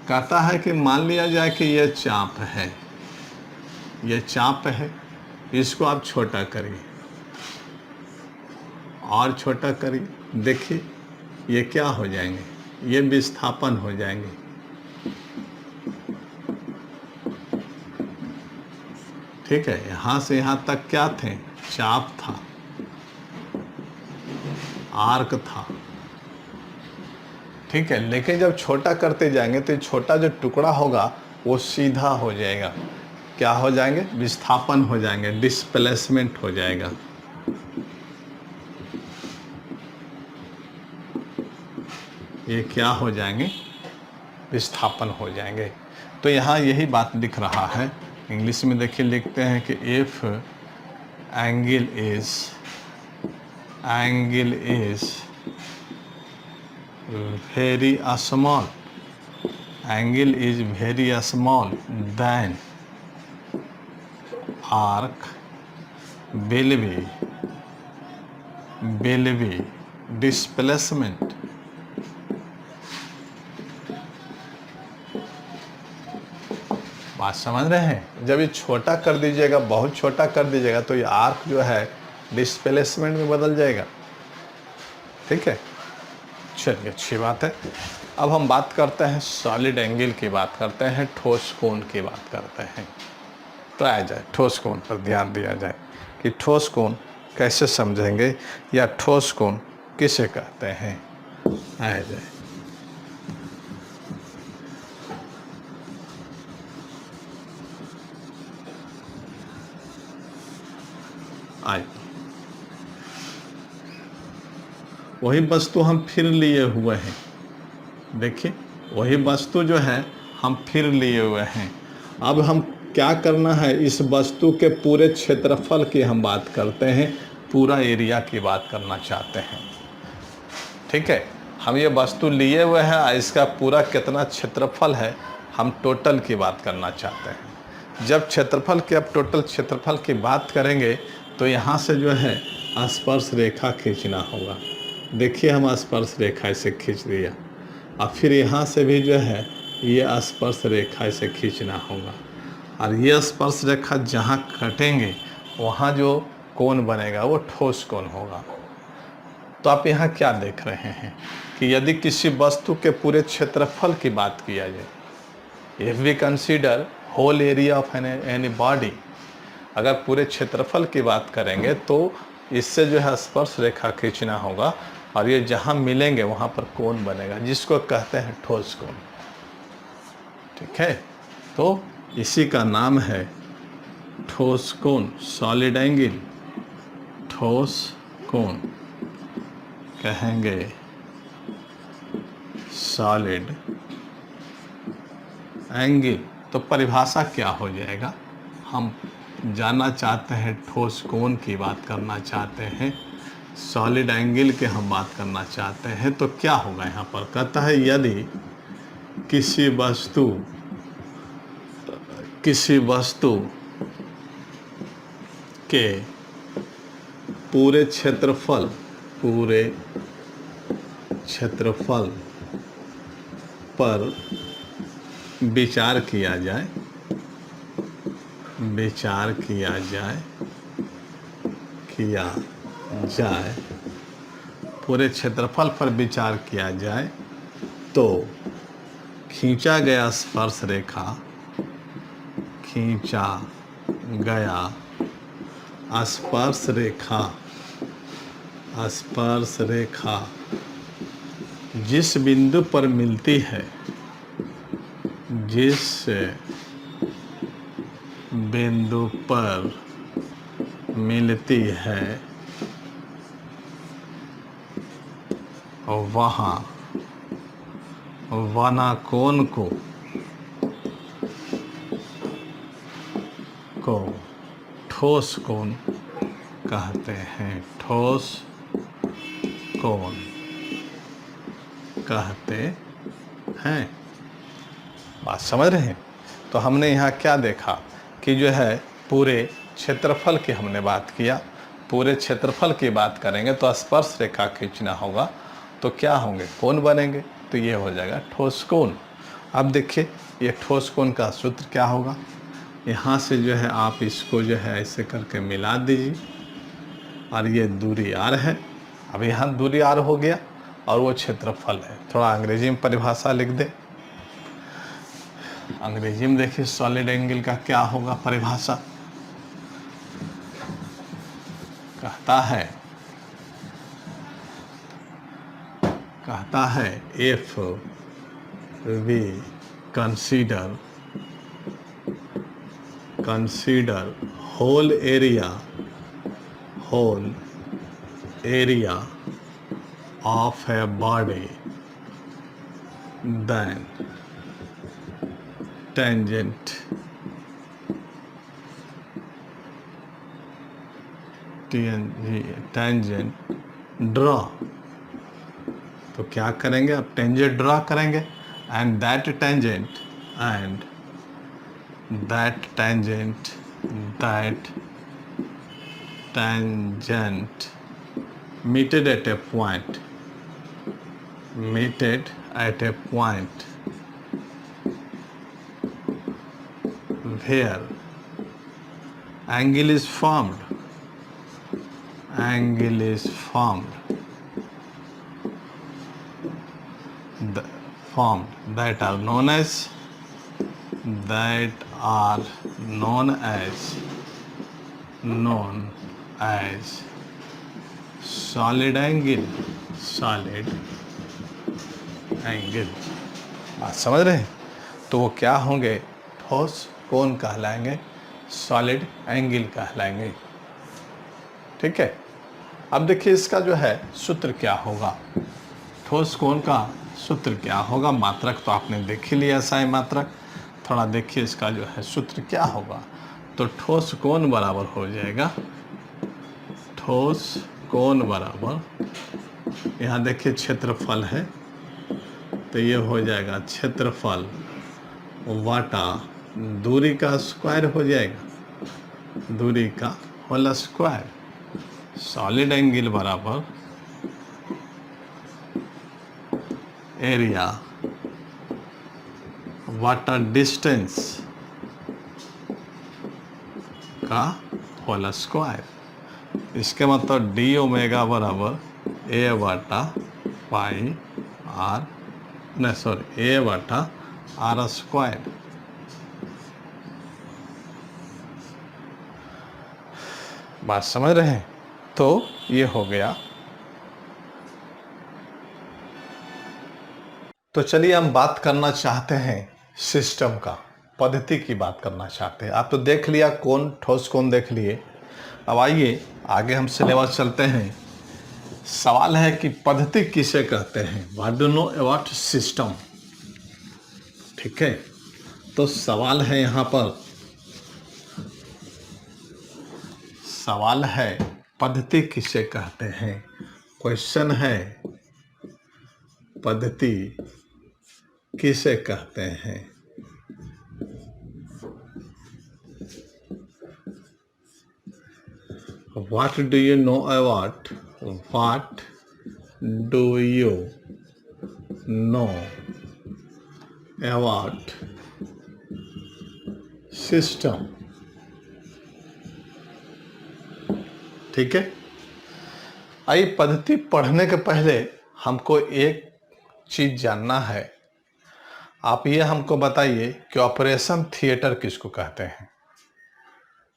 कहता है कि मान लिया जाए कि ये चाप है, ये चाप है, इसको आप छोटा करिए और छोटा करिए। देखिए ये क्या हो जाएंगे? ये विस्थापन हो जाएंगे। ठीक है, यहाँ से यहाँ तक क्या थे? चाप था, आर्क था। ठीक है, लेकिन जब छोटा करते जाएंगे तो छोटा जो टुकड़ा होगा वो सीधा हो जाएगा। क्या हो जाएंगे? विस्थापन हो जाएंगे, डिस्प्लेसमेंट हो जाएगा। ये क्या हो जाएंगे? विस्थापन हो जाएंगे। तो यहाँ यही बात दिख रहा है। इंग्लिश में देखिए लिखते हैं कि if angle is very small, angle is very small, then arc will be displacement। बात समझ रहे हैं? जब ये छोटा कर दीजिएगा, बहुत छोटा कर दीजिएगा, तो ये आर्क जो है डिस्प्लेसमेंट में बदल जाएगा। ठीक है, चलिए अच्छी बात है। अब हम बात करते हैं सॉलिड एंगल की, बात करते हैं ठोस कोण की बात करते हैं। तो आ जाए ठोस कोण पर ध्यान दिया जाए कि ठोस कोण कैसे समझेंगे या ठोस कोण किसे कहते हैं। आ जाए, आई। वही वस्तु हम फिर लिए हुए हैं, देखिए वही वस्तु जो है हम फिर लिए हुए हैं। अब हम क्या करना है, इस वस्तु के पूरे क्षेत्रफल की हम बात करते हैं, पूरा एरिया की बात करना चाहते हैं। ठीक है, हम ये वस्तु लिए हुए हैं, इसका पूरा कितना क्षेत्रफल है हम टोटल की बात करना चाहते हैं। जब क्षेत्रफल की, अब टोटल क्षेत्रफल की बात करेंगे तो यहाँ से जो है स्पर्श रेखा खींचना होगा। देखिए हम स्पर्श रेखा इसे खींच दिया, और फिर यहाँ से भी जो है ये स्पर्श रेखा इसे खींचना होगा, और ये स्पर्श रेखा जहाँ कटेंगे वहाँ जो कोण बनेगा वो ठोस कोण होगा। तो आप यहाँ क्या देख रहे हैं कि यदि किसी वस्तु के पूरे क्षेत्रफल की बात किया जाए, if we consider whole area of any body, अगर पूरे क्षेत्रफल की बात करेंगे तो इससे जो है स्पर्श रेखा खींचना होगा, और ये जहाँ मिलेंगे वहाँ पर कोण बनेगा, जिसको कहते हैं ठोस कोण। ठीक है, तो इसी का नाम है ठोस कोण, सॉलिड एंगल, ठोस कोण कहेंगे, सॉलिड एंगल। तो परिभाषा क्या हो जाएगा, हम जानना चाहते हैं, ठोस कोण की बात करना चाहते हैं, सॉलिड एंगल के हम बात करना चाहते हैं, तो क्या होगा यहाँ पर, कहता है यदि किसी वस्तु के पूरे क्षेत्रफल पर विचार किया जाए, पूरे क्षेत्रफल पर विचार किया जाए, तो खींचा गया स्पर्श रेखा जिस बिंदु पर मिलती है, वहाँ वनाकोण को ठोस कोण कहते हैं, ठोस कोण कहते हैं। बात समझ रहे हैं? तो हमने यहाँ क्या देखा कि जो है पूरे क्षेत्रफल की हमने बात किया, पूरे क्षेत्रफल की बात करेंगे तो स्पर्श रेखा खींचना होगा, तो क्या होंगे, कोण बनेंगे, तो ये हो जाएगा ठोस कोण। अब देखिए ये ठोस कोण का सूत्र क्या होगा, यहाँ से जो है आप इसको जो है ऐसे करके मिला दीजिए, और ये दूरी r है, अब यहाँ दूरी r हो गया, और वो क्षेत्रफल है। थोड़ा अंग्रेजी में परिभाषा लिख दे, अंग्रेजी में देखिए सॉलिड एंगल का क्या होगा परिभाषा, कहता है if we consider whole area of a body, then tangent draw. तो क्या करेंगे, अब टेंजेंट ड्रॉ करेंगे, and that tangent meted at a point where angle is formed that are known as solid angle। बात समझ रहे हैं? तो वो क्या होंगे, ठोस कोण कहलाएंगे, सॉलिड एंगल कहलाएंगे। ठीक है। अब देखिए इसका जो है सूत्र क्या होगा, ठोस कोण का सूत्र क्या होगा। मात्रक तो आपने देख ही लिया, साई मात्रक। थोड़ा देखिए इसका जो है सूत्र क्या होगा। तो ठोस कोण बराबर हो जाएगा, ठोस कोण बराबर, यहाँ देखिए क्षेत्रफल है, तो ये हो जाएगा क्षेत्रफल वाटा दूरी का स्क्वायर हो जाएगा, दूरी का होल स्क्वायर। सॉलिड एंगल बराबर एरिया वाटा डिस्टेंस का होल स्क्वायर। इसके मतलब डी ओमेगा बराबर ए वाटा पाई आर, नहीं सॉरी, ए वाटा आर स्क्वायर। बात समझ रहे हैं। तो ये हो गया। तो चलिए हम बात करना चाहते हैं सिस्टम का, पद्धति की बात करना चाहते हैं। आप तो देख लिया कौन ठोस कोण देख लिए। अब आइए आगे हम सिलेबस चलते हैं। सवाल है कि पद्धति किसे कहते हैं, what do know about system. ठीक है, तो सवाल है यहाँ पर, सवाल है पद्धति किसे कहते हैं। क्वेश्चन है पद्धति किसे कहते हैं। What do you know about, what do you know about system। ठीक है। आइए पद्धति पढ़ने के पहले हमको एक चीज जानना है। आप ये हमको बताइए कि ऑपरेशन थिएटर किसको कहते हैं।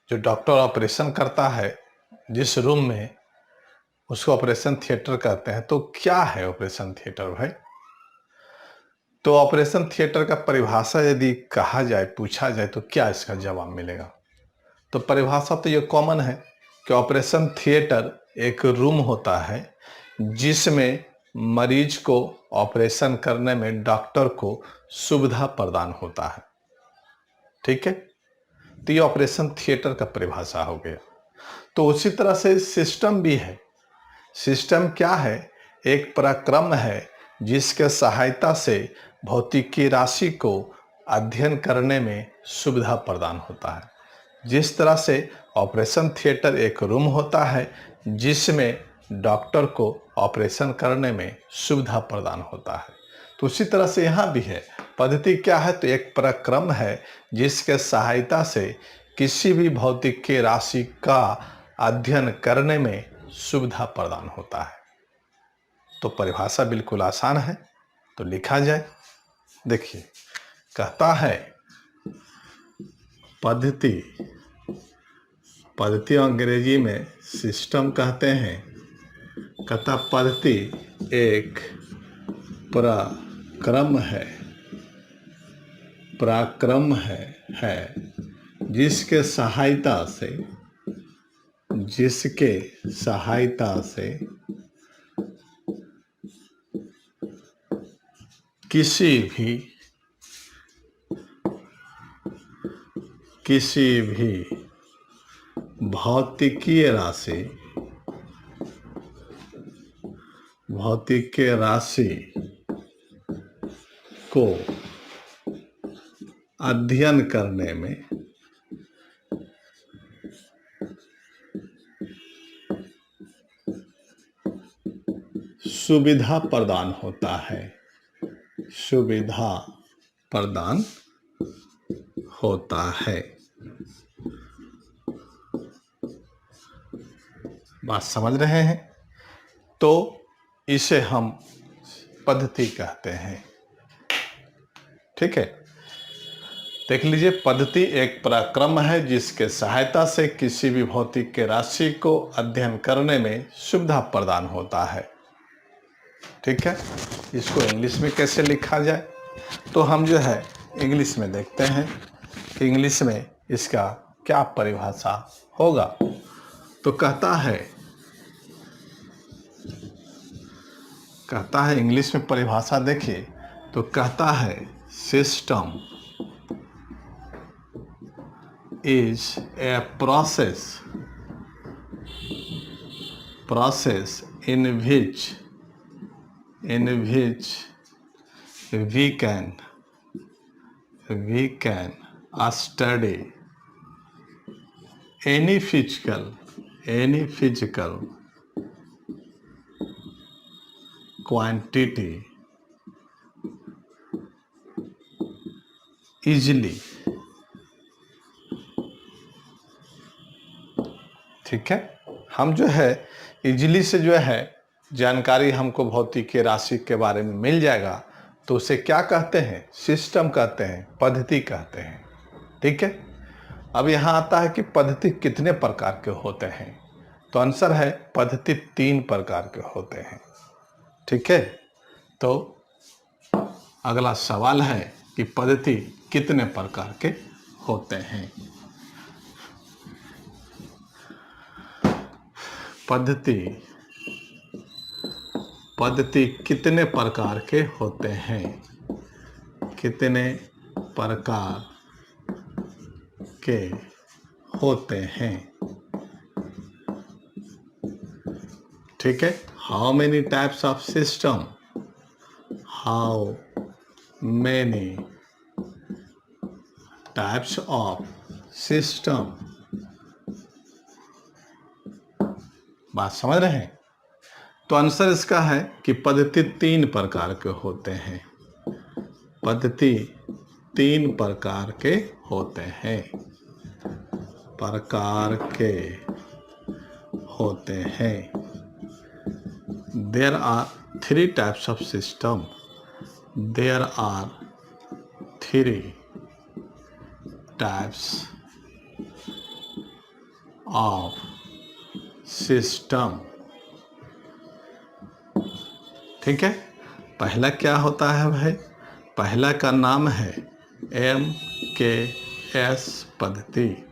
जो डॉक्टर ऑपरेशन करता है जिस रूम में, उसको ऑपरेशन थिएटर कहते हैं। तो क्या है ऑपरेशन थिएटर भाई। तो ऑपरेशन थिएटर का परिभाषा यदि कहा जाए, पूछा जाए, तो क्या इसका जवाब मिलेगा। तो परिभाषा तो ये कॉमन है कि ऑपरेशन थिएटर एक रूम होता है जिसमें मरीज को ऑपरेशन करने में डॉक्टर को सुविधा प्रदान होता है। ठीक है, तो ये ऑपरेशन थिएटर का परिभाषा हो गया। तो उसी तरह से सिस्टम भी है। सिस्टम क्या है, एक प्रक्रम है जिसके सहायता से भौतिकी राशि को अध्ययन करने में सुविधा प्रदान होता है। जिस तरह से ऑपरेशन थिएटर एक रूम होता है जिसमें डॉक्टर को ऑपरेशन करने में सुविधा प्रदान होता है, तो उसी तरह से यहाँ भी है। पद्धति क्या है, तो एक प्रक्रम है जिसके सहायता से किसी भी भौतिक की राशि का अध्ययन करने में सुविधा प्रदान होता है। तो परिभाषा बिल्कुल आसान है, तो लिखा जाए। देखिए कहता है पद्धति, पद्धति अंग्रेजी में सिस्टम कहते हैं। कहता पद्धति एक प्रक्रम है, पराक्रम है जिसके सहायता से किसी भी भौतिकीय राशि को अध्ययन करने में सुविधा प्रदान होता है, सुविधा प्रदान होता है। बात समझ रहे हैं। तो इसे हम पद्धति कहते हैं। ठीक है, देख लीजिए, पद्धति एक पराक्रम है जिसके सहायता से किसी भी भौतिक के राशि को अध्ययन करने में सुविधा प्रदान होता है। ठीक है, इसको इंग्लिश में कैसे लिखा जाए, तो हम जो है इंग्लिश में देखते हैं कि इंग्लिश में इसका क्या परिभाषा होगा। तो कहता है इंग्लिश में परिभाषा देखिए, तो कहता है system is a process in which we can study any physical quantity easily। ठीक है, हम जो है इजीली से जो है जानकारी हमको भौतिक के राशि के बारे में मिल जाएगा, तो उसे क्या कहते हैं? सिस्टम कहते हैं, पद्धति कहते हैं। ठीक है, अब यहाँ आता है कि पद्धति कितने प्रकार के होते हैं, तो आंसर है पद्धति 3 प्रकार के होते हैं। ठीक है, तो अगला सवाल है कि पद्धति कितने प्रकार के होते हैं। पद्धति कितने प्रकार के होते हैं? कितने प्रकार के होते हैं? ठीक है, how many types of system? How many types of system? बात समझ रहे हैं? तो आंसर इसका है कि पद्धति 3 प्रकार के होते हैं। पद्धति 3 प्रकार के होते हैं। There are 3 types of system. There are 3 types of system। ठीक है, पहला क्या होता है भाई? पहला का नाम है MKS पद्धति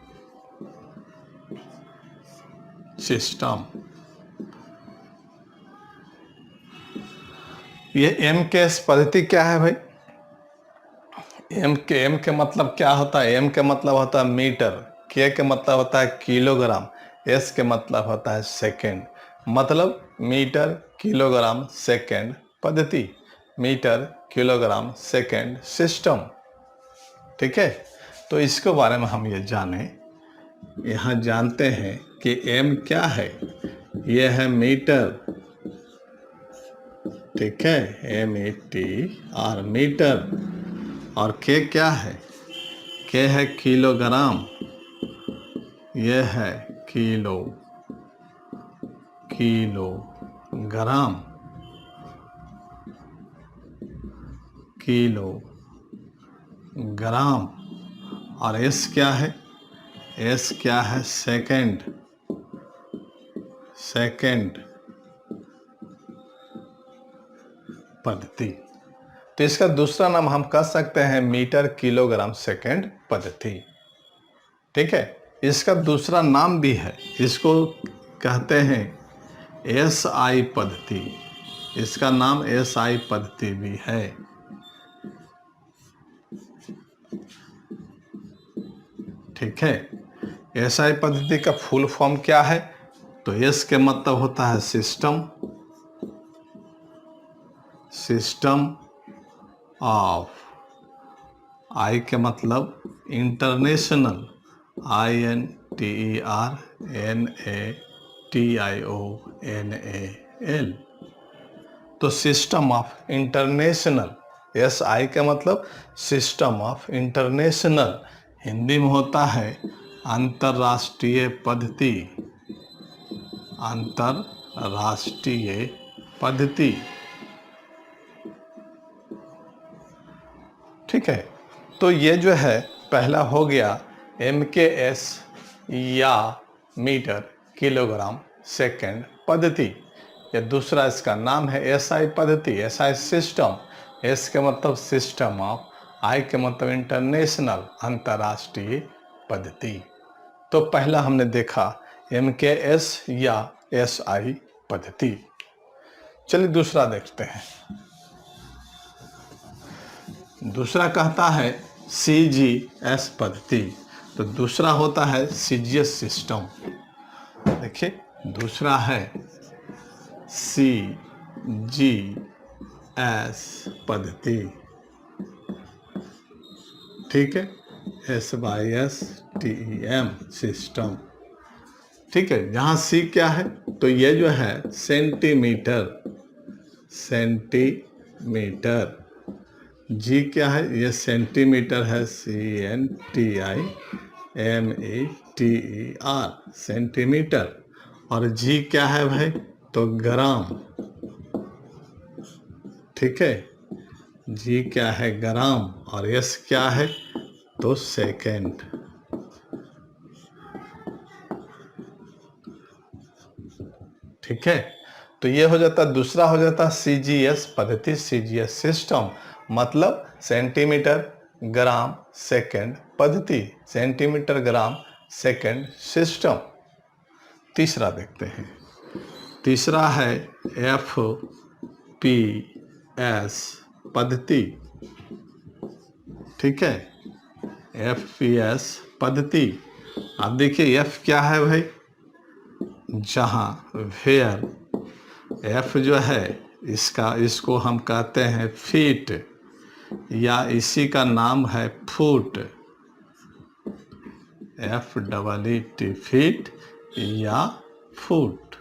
सिस्टम। ये MKS पद्धति क्या है भाई? एम के मतलब क्या होता है? M के मतलब होता है मीटर, K के मतलब होता है किलोग्राम, S के मतलब होता है सेकेंड। मतलब मीटर किलोग्राम सेकेंड पद्धति, मीटर किलोग्राम सेकेंड सिस्टम। ठीक है, तो इसके बारे में हम ये जाने, यहाँ जानते हैं कि M क्या है? ये है मीटर। ठीक है, METR मीटर। और K क्या है? K है किलोग्राम। ये है किलोग्राम। और S क्या है? S क्या है? सेकेंड पद्धति। तो इसका दूसरा नाम हम कह सकते हैं मीटर किलोग्राम सेकेंड पद्धति। ठीक है, इसका दूसरा नाम भी है, इसको कहते हैं SI पद्धति। इसका नाम SI पद्धति भी है। ठीक है, SI पद्धति का फुल फॉर्म क्या है? तो S के मतलब होता है सिस्टम ऑफ, I के मतलब इंटरनेशनल, INTERNATIONAL। तो सिस्टम ऑफ इंटरनेशनल, SI का मतलब सिस्टम ऑफ इंटरनेशनल, हिंदी में होता है अंतर्राष्ट्रीय पद्धति। अंतर्राष्ट्रीय पद्धति। ठीक है, तो ये जो है पहला हो गया MKS या मीटर किलोग्राम सेकेंड पद्धति। या दूसरा इसका नाम है SI पद्धति, SI सिस्टम। S के मतलब सिस्टम ऑफ, I के मतलब इंटरनेशनल, अंतर्राष्ट्रीय पद्धति। तो पहला हमने देखा MKS या SI पद्धति। चलिए दूसरा देखते हैं। दूसरा कहता है CGS पद्धति। तो दूसरा होता है CGS सिस्टम। देखिए दूसरा है CGS पद्धति, ठीक है, SYSTEM सिस्टम, ठीक है। जहाँ C क्या है, तो ये जो है सेंटीमीटर, G क्या है, ये सेंटीमीटर है, CENTIMETER सेंटीमीटर। और G क्या है भाई, तो ग्राम, ठीक है, G क्या है, ग्राम। और S क्या है, तो सेकेंड, ठीक है। तो ये हो जाता, दूसरा हो जाता CGS पद्धति, CGS सिस्टम, मतलब सेंटीमीटर ग्राम सेकेंड पद्धति, सेंटीमीटर ग्राम सेकेंड सिस्टम। तीसरा देखते हैं। तीसरा है FPS पद्धति, ठीक है, FPS पद्धति। अब देखिए F क्या है भाई, जहाँ वेयर, F जो है इसको हम कहते हैं फीट, या इसी का नाम है फुट, FEET फीट या फुट,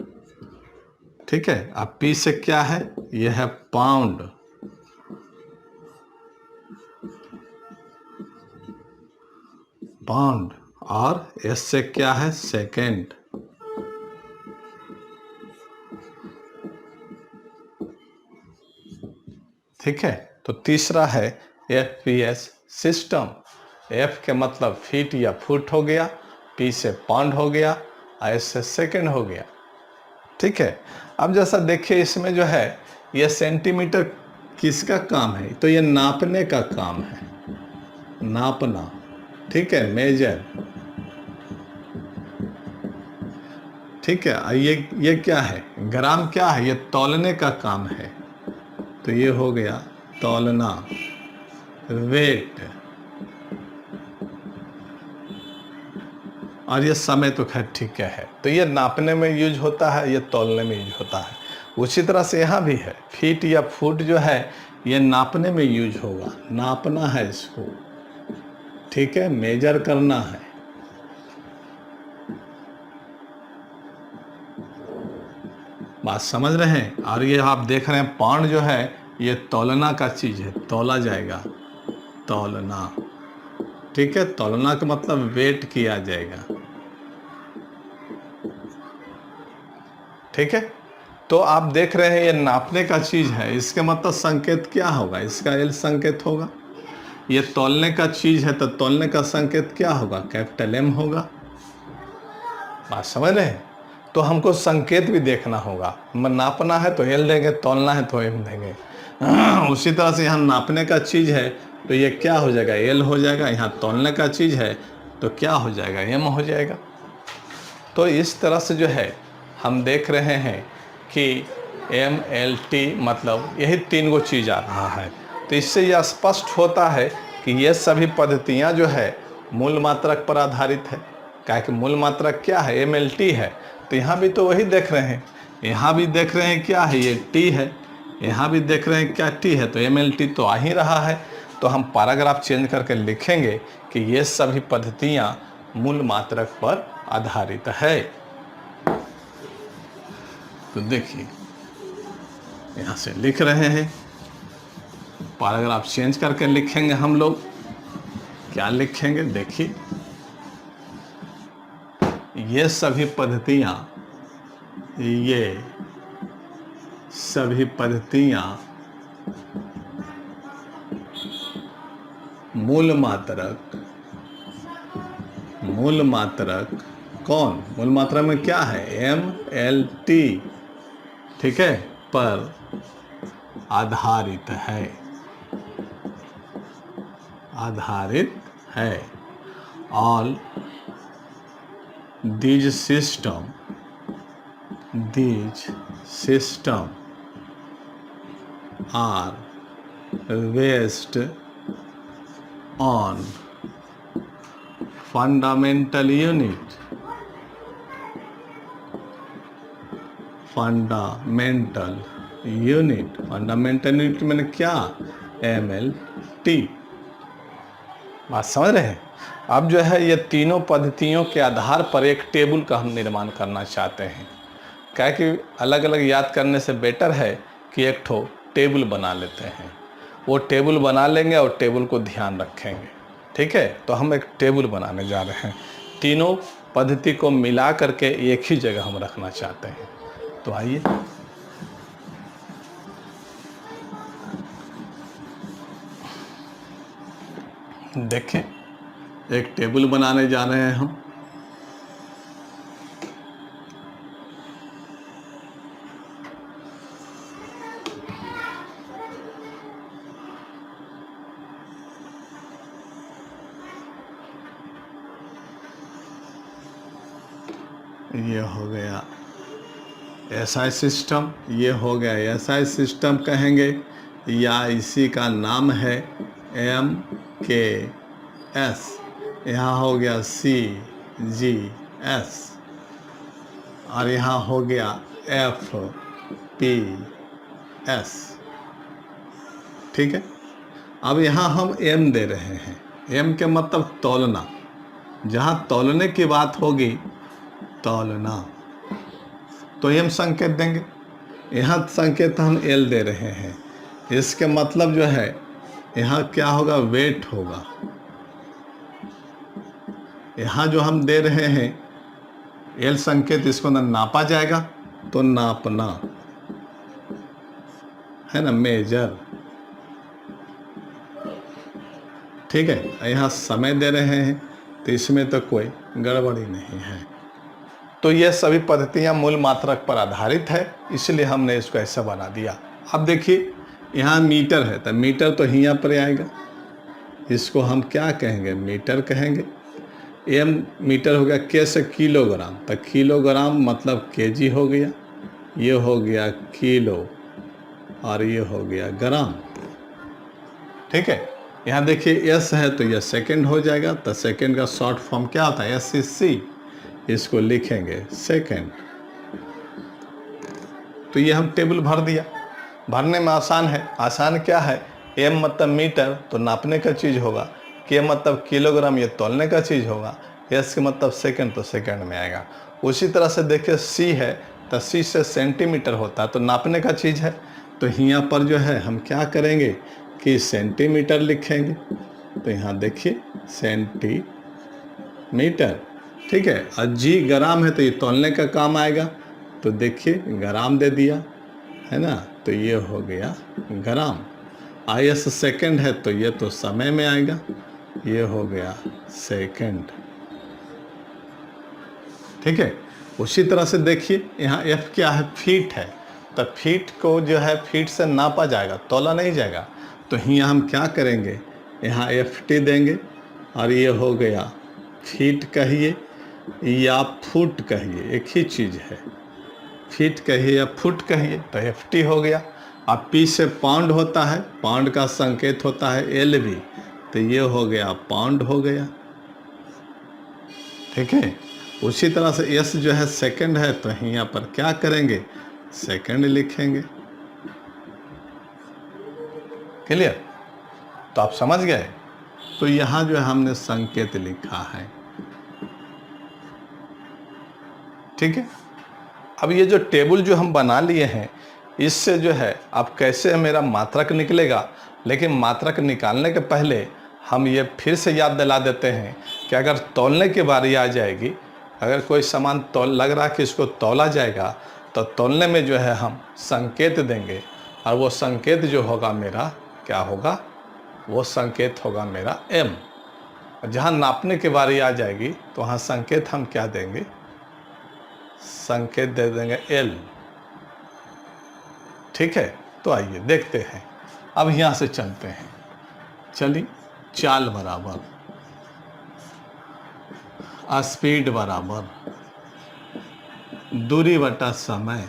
ठीक है। अब P से क्या है, यह है पाउंड, और S से क्या है, सेकेंड, ठीक है। तो तीसरा है FPS सिस्टम। F के मतलब फीट या फुट हो गया, P से पाउंड हो गया, S से सेकेंड हो गया, ठीक है। अब जैसा देखिए इसमें जो है, यह सेंटीमीटर किसका काम है, तो ये नापने का काम है, नापना, ठीक है, मेजर, ठीक है। ये क्या है, ग्राम क्या है, ये तौलने का काम है, तो ये हो गया तौलना, वेट। और ये समय तो खैर ठीक है, तो ये नापने में यूज होता है, ये तौलने में यूज होता है। उसी तरह से यहाँ भी है, फीट या फुट जो है ये नापने में यूज होगा, नापना है इसको, ठीक है, मेजर करना है। बात समझ रहे हैं। और ये आप देख रहे हैं पाउंड जो है ये तौलना का चीज है, तौला जाएगा, तौलना, ठीक है, तौलना का मतलब वेट किया जाएगा, ठीक है। तो आप देख रहे हैं ये नापने का चीज है, इसके मतलब संकेत क्या होगा, इसका L संकेत होगा। ये तौलने का चीज है तो तौलने का संकेत क्या होगा, कैपिटल M होगा। बात समझ रहे हैं। तो हमको संकेत भी देखना होगा, नापना है तो L देंगे, तौलना है तो M देंगे। उसी तरह से यहाँ नापने का चीज है तो ये क्या हो जाएगा, L हो जाएगा। यहाँ तौलने का चीज है तो क्या हो जाएगा, M हो जाएगा। तो इस तरह से जो है हम देख रहे हैं कि MLT मतलब यही तीन गो चीज़ आ रहा है। तो इससे यह स्पष्ट होता है कि ये सभी पद्धतियाँ जो है मूल मात्रक पर आधारित है। क्या कि मूल मात्रक क्या है, MLT है। तो यहाँ भी तो वही देख रहे हैं, यहाँ भी देख रहे हैं क्या है, ये T है, यहाँ भी देख रहे हैं क्या T है, तो MLT तो आ ही रहा है। तो हम पैराग्राफ चेंज करके लिखेंगे कि ये सभी पद्धतियाँ मूल मात्रक पर आधारित है। तो देखिए यहाँ से लिख रहे हैं, पैराग्राफ चेंज करके लिखेंगे हम लोग। क्या लिखेंगे, देखिए ये सभी पद्धतियाँ मूल मात्रक कौन, मूल मात्रा में क्या है, MLT, ठीक है, पर आधारित है। All these system are based on fundamental unit मैंने क्या, MLT। बात समझ रहे हैं। अब जो है ये तीनों पद्धतियों के आधार पर एक टेबल का हम निर्माण करना चाहते हैं। क्या कि अलग अलग याद करने से बेटर है कि एक ठो टेबल बना लेते हैं। वो टेबल बना लेंगे और टेबल को ध्यान रखेंगे। ठीक है, तो हम एक टेबल बनाने जा रहे हैं। तीनों पद्धति को मिला करके एक ही जगह हम रखना चाहते हैं। तो आइए देखें, एक टेबल बनाने जा रहे हैं हम। ये हो गया SI सिस्टम, ये हो गया SI सिस्टम कहेंगे, या इसी का नाम है MKS। यहाँ हो गया CGS और यहाँ हो गया FPS। ठीक है, अब यहाँ हम M दे रहे हैं। M के मतलब तौलना, जहाँ तौलने की बात होगी तौलना, तो M संकेत देंगे। यहाँ संकेत हम L दे रहे हैं। इसके मतलब जो है यहाँ क्या होगा, वेट होगा। यहाँ जो हम दे रहे हैं L संकेत, इसको ना नापा जाएगा तो नापना है ना, मेजर। ठीक है, यहाँ समय दे रहे हैं तो इसमें तो कोई गड़बड़ी नहीं है। तो ये सभी पद्धतियाँ मूल मात्रक पर आधारित है, इसलिए हमने इसको ऐसा बना दिया। अब देखिए यहाँ मीटर है तो मीटर तो यहाँ पर आएगा, इसको हम क्या कहेंगे, मीटर कहेंगे। M मीटर हो गया, K से किलोग्राम, तो किलोग्राम मतलब केजी हो गया, ये हो गया किलो और ये हो गया ग्राम। ठीक है, यहाँ देखिए S है तो यह सेकंड हो जाएगा, तो सेकंड का शॉर्ट फॉर्म क्या होता है, SCC। इसको लिखेंगे सेकंड। तो ये हम टेबल भर दिया। भरने में आसान है। आसान क्या है, M मतलब मीटर तो नापने का चीज़ होगा, K मतलब किलोग्राम ये तौलने का चीज़ होगा, S के मतलब सेकंड तो सेकंड में आएगा। उसी तरह से देखिए C है तो C से सेंटीमीटर होता है तो नापने का चीज़ है, तो यहाँ पर जो है हम क्या करेंगे कि सेंटीमीटर लिखेंगे। तो यहाँ देखिए सेंटीमीटर। ठीक है, और G ग्राम है तो ये तौलने का काम आएगा, तो देखिए ग्राम दे दिया है ना, तो ये हो गया ग्राम। IS सेकंड है तो ये तो समय में आएगा, ये हो गया सेकंड। ठीक है, उसी तरह से देखिए यहाँ F क्या है, फीट है, तो फीट को जो है फीट से नापा जाएगा, तौला नहीं जाएगा। तो यहाँ हम क्या करेंगे, यहाँ FT देंगे और ये हो गया फीट कहिए या फुट कहिए, एक ही चीज़ है। फीट कहिए या फुट कहिए तो FT हो गया। अब P से पाउंड होता है, पाउंड का संकेत होता है LV, तो ये हो गया पाउंड हो गया। ठीक है, उसी तरह से S जो है सेकंड है तो यहाँ पर क्या करेंगे, सेकंड लिखेंगे। क्लियर, तो आप समझ गए। तो यहाँ जो है हमने संकेत लिखा है। ठीक है, अब ये जो टेबल जो हम बना लिए हैं, इससे जो है अब कैसे मेरा मात्रक निकलेगा, लेकिन मात्रक निकालने के पहले हम ये फिर से याद दिला देते हैं कि अगर तौलने की बारी आ जाएगी, अगर कोई सामान लग रहा कि इसको तौला जाएगा, तो तौलने में जो है हम संकेत देंगे, और वो संकेत जो होगा मेरा क्या होगा, वो संकेत होगा मेरा M। जहाँ नापने की बारी आ जाएगी तो वहाँ संकेत हम क्या देंगे, संकेत दे देंगे L। ठीक है, तो आइए देखते हैं। अब यहाँ से चलते हैं, चलिए चाल बराबर। स्पीड बराबर दूरी बटा समय,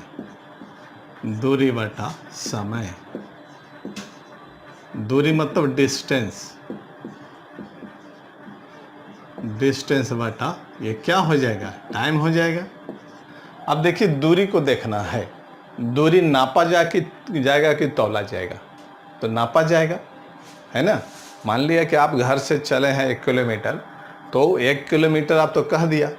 दूरी बटा समय, दूरी मतलब डिस्टेंस, डिस्टेंस बटा ये क्या हो जाएगा, टाइम हो जाएगा। अब देखिए दूरी को देखना है, दूरी नापा जाएगा कि तौला जाएगा, तो नापा जाएगा, है ना। मान लिया कि आप घर से चले हैं 1 किलोमीटर, तो 1 किलोमीटर आप तो कह दिया,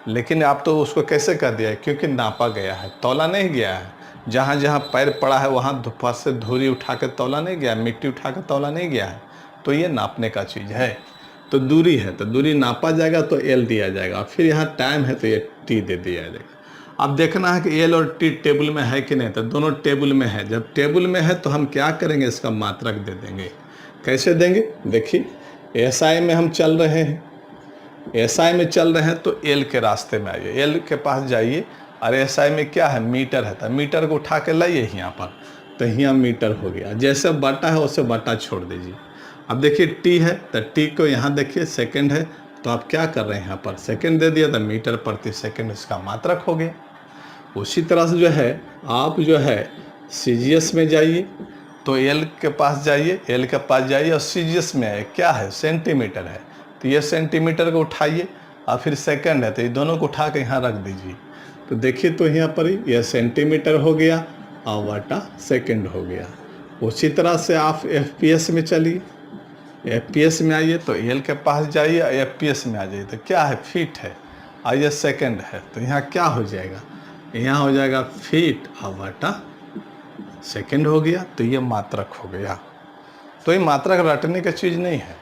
लेकिन आप तो उसको कैसे कह दिया, क्योंकि नापा गया है, तौला नहीं गया है। जहाँ जहाँ पैर पड़ा है वहाँ धूप से धूरी उठा के तौला नहीं गया, मिट्टी उठा के तौला नहीं गया है, तो ये नापने का चीज़ है। तो दूरी है तो दूरी नापा जाएगा तो एल दिया जाएगा, फिर यहाँ टाइम है तो ये टी दे दिया जाएगा। अब देखना है कि एल और टी टेबल में है कि नहीं, तो दोनों टेबल में है। जब टेबल में है तो हम क्या करेंगे, इसका मात्रक दे देंगे। कैसे देंगे, देखिए एसआई में हम चल रहे हैं, एसआई में चल रहे हैं तो एल के रास्ते में आइए, एल के पास जाइए, और एसआई में क्या है, मीटर है, तो मीटर को उठा के लाइए यहाँ पर, तो यहाँ मीटर हो गया। जैसे बटा है वैसे बटा छोड़ दीजिए। अब देखिए टी है तो टी को यहाँ देखिए सेकंड है, तो आप क्या कर रहे हैं, यहाँ पर सेकंड दे दिया तो मीटर प्रति सेकंड इसका मात्रक हो गया। उसी तरह से जो है आप जो है सीजीएस में जाइए, तो एल के पास जाइए, एल के पास जाइए और सीजीएस में है क्या है, सेंटीमीटर है, तो ये सेंटीमीटर को उठाइए, और फिर सेकंड है तो ये दोनों को उठा के यहाँ रख दीजिए। तो देखिए तो यहाँ पर यह सेंटीमीटर हो गया और बटा सेकंड हो गया। उसी तरह से आप एफपीएस में चलिए, एफपीएस में आइए तो एल के पास जाइए, एफपीएस में आ जाइए तो क्या है, फीट है, और ये सेकंड है, तो यहाँ क्या हो जाएगा, यहाँ हो जाएगा फीट और बटा सेकंड हो गया, तो ये मात्रक हो गया। तो ये मात्रक रटने की चीज़ नहीं है,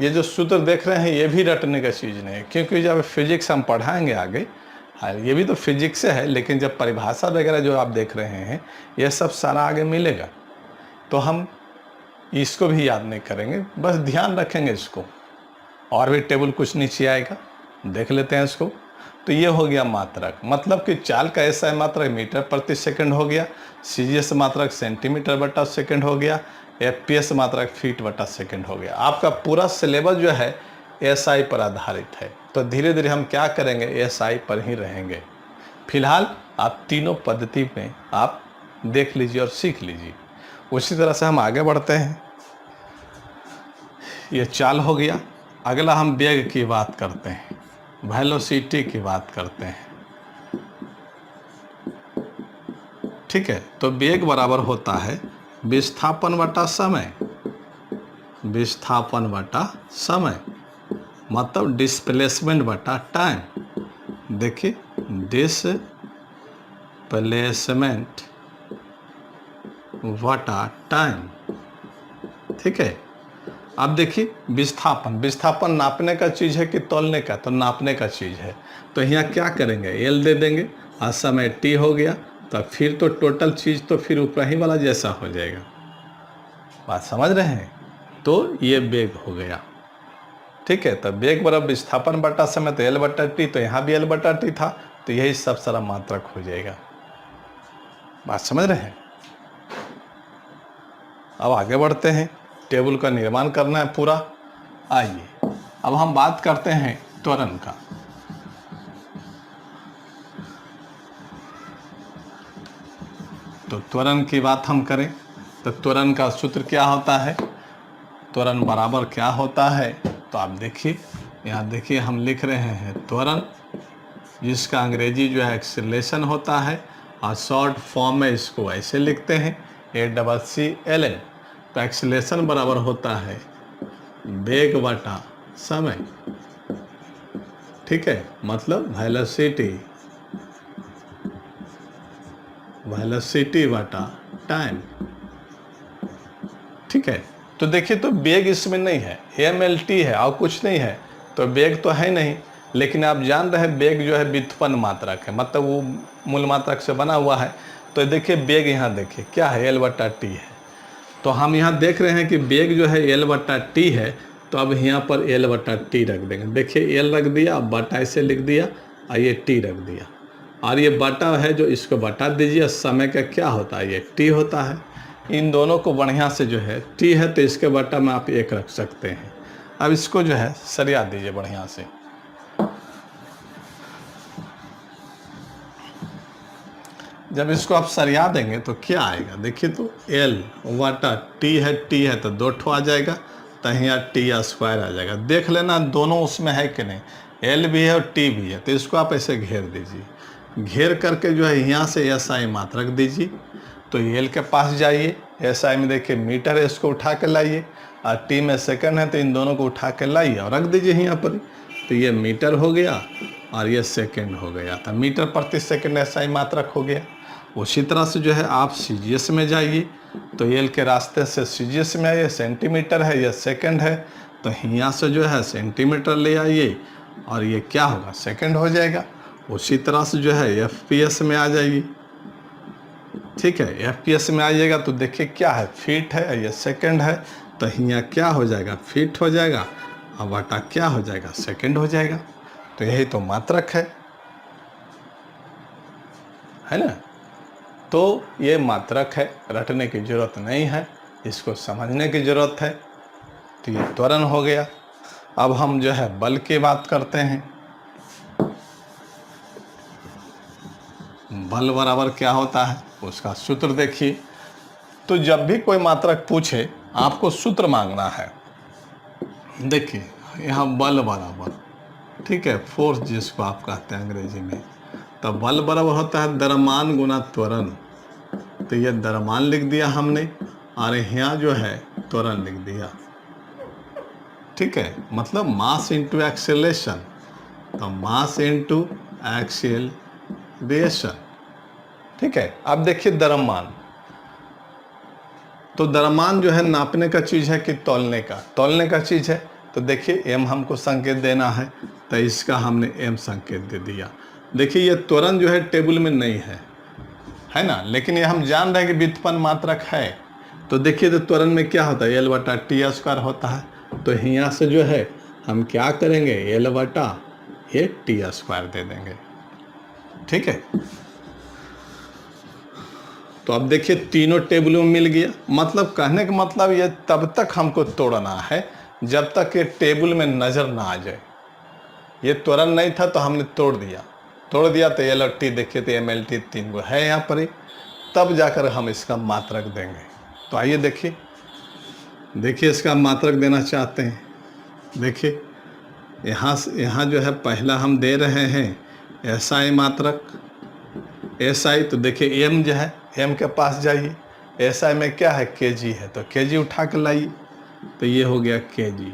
ये जो सूत्र देख रहे हैं ये भी रटने का चीज़ नहीं है, क्योंकि जब फिजिक्स हम पढ़ाएंगे आगे, ये भी तो फिजिक्स से है, लेकिन जब परिभाषा वगैरह जो आप देख रहे हैं ये सब सारा आगे मिलेगा, तो हम इसको भी याद नहीं करेंगे, बस ध्यान रखेंगे इसको। और भी टेबल कुछ नीचे आएगा, देख लेते हैं इसको। तो ये हो गया मात्रक, मतलब कि चाल का ऐसा मात्रक मीटर प्रति सेकंड हो गया, सीजीएस मात्रक सेंटीमीटर बटा सेकंड हो गया, एफपीएस मात्रक फीट बटा सेकंड हो गया। आपका पूरा सिलेबस जो है एसआई पर आधारित है, तो धीरे धीरे हम क्या करेंगे, एसआई पर ही रहेंगे। फिलहाल आप तीनों पद्धति में आप देख लीजिए और सीख लीजिए। उसी तरह से हम आगे बढ़ते हैं। ये चाल हो गया, अगला हम वेग की बात करते हैं, वेलोसिटी की बात करते हैं। ठीक है, तो वेग बराबर होता है विस्थापन बटा समय, विस्थापन बटा समय मतलब डिस्प्लेसमेंट बटा टाइम। देखिए डिस्प्लेसमेंट बटा टाइम, ठीक है। अब देखिए विस्थापन, विस्थापन नापने का चीज़ है कि तौलने का, तो नापने का चीज़ है, तो यहाँ क्या करेंगे, एल दे देंगे, और समय टी हो गया, तो फिर तो टोटल चीज़ तो फिर ऊपर ही वाला जैसा हो जाएगा। बात समझ रहे हैं, तो ये वेग हो गया, ठीक है। तो वेग बराबर विस्थापन बटा समय, तो एल बटा टी, तो यहाँ भी एल बटा टी था, तो यही सब सारा मात्रक हो जाएगा। बात समझ रहे हैं। अब आगे बढ़ते हैं, टेबल का निर्माण करना है पूरा। आइए अब हम बात करते हैं त्वरण का। तो त्वरण की बात हम करें तो त्वरण का सूत्र क्या होता है, त्वरण बराबर क्या होता है, तो आप देखिए यहाँ देखिए हम लिख रहे हैं त्वरण, जिसका अंग्रेजी जो है एक्सेलरेशन होता है, और शॉर्ट फॉर्म में इसको ऐसे लिखते हैं ACCLN। तो एक्सेलरेशन बराबर होता है वेग बटा समय, ठीक है, मतलब वेलोसिटी बटा टाइम, ठीक है। तो देखिए तो वेग इसमें नहीं है, MLT है और कुछ नहीं है, तो वेग तो है नहीं, लेकिन आप जान रहे हैं वेग जो है व्युत्पन्न मात्रक है, मतलब वो मूल मात्रक से बना हुआ है। तो देखिए वेग यहाँ देखिए क्या है, L बटा टी है, तो हम यहाँ देख रहे हैं कि वेग जो है L बटा टी है, तो अब यहाँ पर L बटा टी रख देंगे। देखिए L रख दिया, बटा ऐसे लिख दिया, और ये टी रख दिया, और ये बटा है जो इसको बटा दीजिए, समय का क्या होता है, ये टी होता है। इन दोनों को बढ़िया से जो है टी है तो इसके बटा में आप 1 रख सकते हैं। अब इसको जो है सरिया दीजिए बढ़िया से, जब इसको आप सरिया देंगे तो क्या आएगा, देखिए तो एल वाटा टी है तो 2 ठो आ जाएगा, तो यहाँ टी स्क्वायर आ जाएगा। देख लेना दोनों उसमें है कि नहीं, एल भी है और टी भी है, तो इसको आप ऐसे घेर दीजिए। घेर करके जो है यहाँ से एस आई मात्र रख दीजिए। तो एल के पास जाइए, एस आई में देखिए मीटर है, इसको उठा के लाइए, और टी में सेकंड है, तो इन दोनों को उठा के लाइए और रख दीजिए यहाँ पर। तो ये मीटर हो गया और ये सेकंड हो गया, था मीटर प्रति सेकंड एस आई मात्रक हो गया। उसी तरह से जो है आप सीजीएस में जाइए, तो एल के रास्ते से सीजीएस में आइए, सेंटीमीटर है, ये सेकंड है, तो यहाँ से जो है सेंटीमीटर ले आइए और ये क्या होगा, सेकंड हो जाएगा। उसी तरह से जो है एफपीएस में आ जाइए, ठीक है। एफपीएस में आइएगा तो देखिए क्या है, फीट है, ये सेकंड है, तो यहाँ क्या हो जाएगा, फीट हो जाएगा, और वाटा क्या हो जाएगा, सेकंड हो जाएगा। तो यही तो मात्रक है ना। तो ये मात्रक है, रटने की जरूरत नहीं है, इसको समझने की जरूरत है। तो ये त्वरण हो गया। अब हम जो है बल की बात करते हैं। बल बराबर क्या होता है, उसका सूत्र देखिए। तो जब भी कोई मात्रक पूछे आपको सूत्र मांगना है। देखिए यहाँ बल बराबर, ठीक है, फोर्स जिसको आप कहते हैं अंग्रेजी में, तो बल बराबर होता है द्रव्यमान गुना त्वरण। तो ये द्रव्यमान लिख दिया हमने, और यहाँ जो है त्वरण लिख दिया, ठीक है, मतलब मास इंटू एक्सेलरेशन। तो मास इंटू एक्सेलरेशन, ठीक है। अब देखिए द्रव्यमान, तो द्रव्यमान जो है नापने का चीज़ है कि तौलने का चीज़ है। तो देखिए एम हमको संकेत देना है, तो इसका हमने एम संकेत दे दिया। देखिए ये त्वरण जो है टेबल में नहीं है ना, लेकिन ये हम जान रहे हैं कि व्युत्पन्न मात्रक है। तो देखिए तो त्वरण में क्या होता है, एल बटा टी स्क्वायर होता है। तो यहाँ से जो है हम क्या करेंगे, एल बटा ये टी स्क्वायर दे देंगे, ठीक है। तो अब देखिए तीनों टेबलों में मिल गया। मतलब कहने का मतलब ये तब तक हमको तोड़ना है जब तक ये टेबल में नज़र ना आ जाए। ये त्वरण नहीं था तो हमने तोड़ दिया तो एल और टी, देखिए तो एम एल टी 3 गो है यहाँ पर ही, तब जाकर हम इसका मात्रक देंगे। तो आइए देखिए इसका मात्रक देना चाहते हैं। देखिए यहाँ जो है पहला हम दे रहे हैं एसआई मात्रक, एसआई। तो देखिए एम जो है, एम के पास जाइए, एसआई में क्या है, केजी है, तो केजी उठा के लाइए, तो ये हो गया केजी।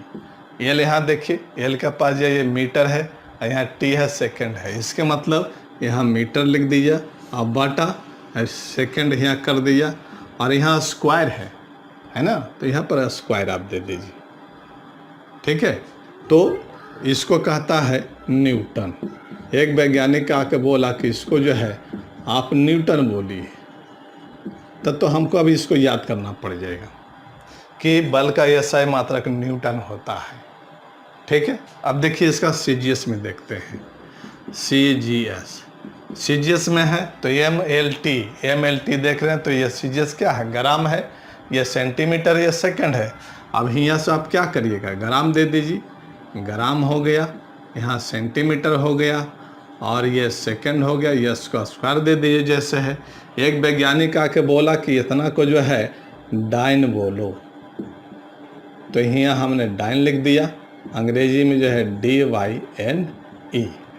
एल यहाँ देखिए, एल के पास जाइए, मीटर है, यहाँ टी है, सेकंड है, इसके मतलब यहाँ मीटर लिख दिया, अब बाटा सेकंड यहाँ कर दिया, और यहाँ स्क्वायर है ना, तो यहाँ पर स्क्वायर आप दे दीजिए, ठीक है। तो इसको कहता है न्यूटन। एक वैज्ञानिक आके बोला कि इसको जो है आप न्यूटन बोलिए, तब तो हमको अभी इसको याद करना पड़ जाएगा कि बल का एसआई मात्रक न्यूटन होता है, ठीक है। अब देखिए इसका सीजीएस में देखते हैं। सीजीएस में है तो एम एल टी देख रहे हैं, तो ये सीजीएस क्या है, ग्राम है, ये सेंटीमीटर, ये सेकंड है। अब यहाँ से आप क्या करिएगा, ग्राम दे दीजिए, ग्राम हो गया, यहाँ सेंटीमीटर हो गया, और ये सेकंड हो गया, ये इसका स्क्वायर दे दीजिए जैसे है। एक वैज्ञानिक आके बोला कि इतना को जो है डाइन बोलो, तो यहाँ हमने डाइन लिख दिया, अंग्रेजी में जो है DYNE,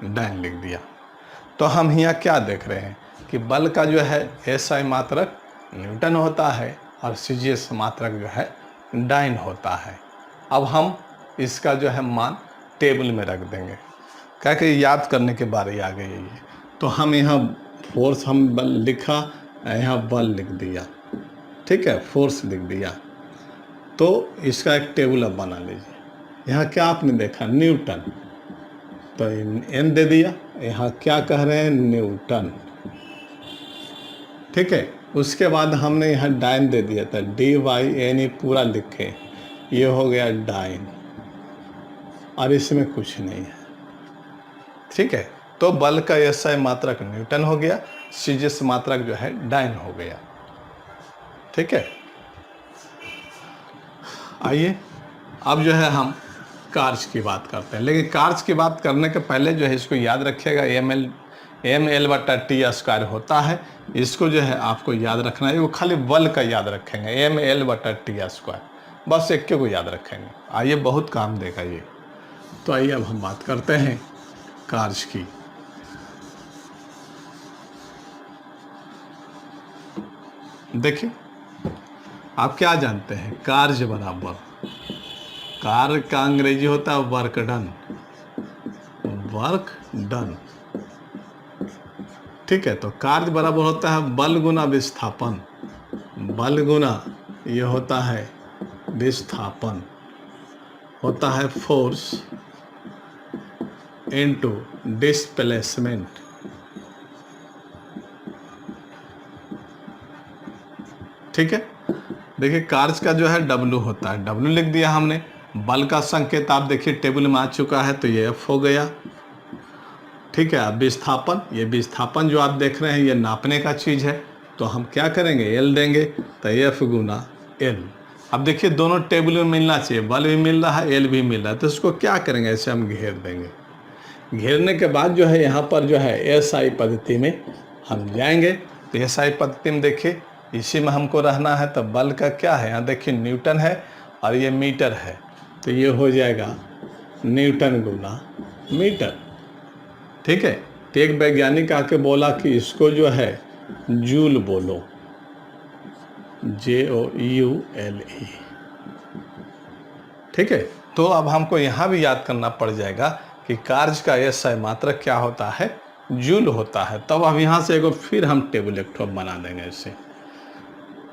डाइन लिख दिया। तो हम यहाँ क्या देख रहे हैं कि बल का जो है एसआई मात्रक न्यूटन होता है और सीजीएस मात्रक जो है डाइन होता है। अब हम इसका जो है मान टेबल में रख देंगे, क्या कि याद करने के बारे आ गई है ये। तो हम यहाँ फोर्स हम बल लिखा, यहाँ बल लिख दिया, ठीक है, फोर्स लिख दिया। तो इसका एक टेबल अब बना लीजिए। यहाँ क्या आपने देखा, न्यूटन, तो एन दे दिया, यहाँ क्या कह रहे हैं, न्यूटन, ठीक है। उसके बाद हमने यहाँ डाइन दे दिया था, DYNE पूरा लिखे, ये हो गया डाइन, और इसमें कुछ नहीं है, ठीक है। तो बल का एसआई मात्रक न्यूटन हो गया, सीजीएस मात्रक जो है डाइन हो गया, ठीक है। आइए अब जो है हम कार्य की बात करते हैं, लेकिन कार्य की बात करने के पहले जो है इसको याद रखिएगा, ml/t² होता है। इसको जो है आपको याद रखना है, वो खाली बल का याद रखेंगे, ml/t², बस एक को याद रखेंगे। आइए बहुत काम देगा ये। तो आइए अब हम बात करते हैं कार्य की। देखिए आप क्या जानते हैं, कार्य बराबर, कार्य का अंग्रेजी होता है वर्क डन, वर्क डन, ठीक है। तो कार्य बराबर होता है बल गुना विस्थापन, बल गुना ये होता है विस्थापन, होता है फोर्स इनटू डिस्प्लेसमेंट, ठीक है। देखिए कार्य का जो है W होता है, W लिख दिया हमने। बल का संकेत आप देखिए टेबल में आ चुका है, तो ये F हो गया, ठीक है। अब विस्थापन, ये विस्थापन जो आप देख रहे हैं ये नापने का चीज़ है, तो हम क्या करेंगे, L देंगे, तो F गुना L। अब देखिए दोनों टेबल में मिलना चाहिए, बल भी मिल रहा है, L भी मिल रहा है, तो इसको क्या करेंगे, ऐसे हम घेर देंगे। घेरने के बाद जो है यहाँ पर जो है SI पद्धति में हम जाएंगे। तो SI पद्धति में देखिए इसी में हमको रहना है। तो बल का क्या है, यहाँ देखिए न्यूटन है और ये मीटर है, तो ये हो जाएगा न्यूटन गुना मीटर, ठीक है। तो एक वैज्ञानिक आके बोला कि इसको जो है जूल बोलो, JOULE, ठीक है। तो अब हमको यहाँ भी याद करना पड़ जाएगा कि कार्य का SI मात्रक क्या होता है, जूल होता है। तब अब यहाँ से एगो फिर हम टेबल एक ठो बना देंगे इसे,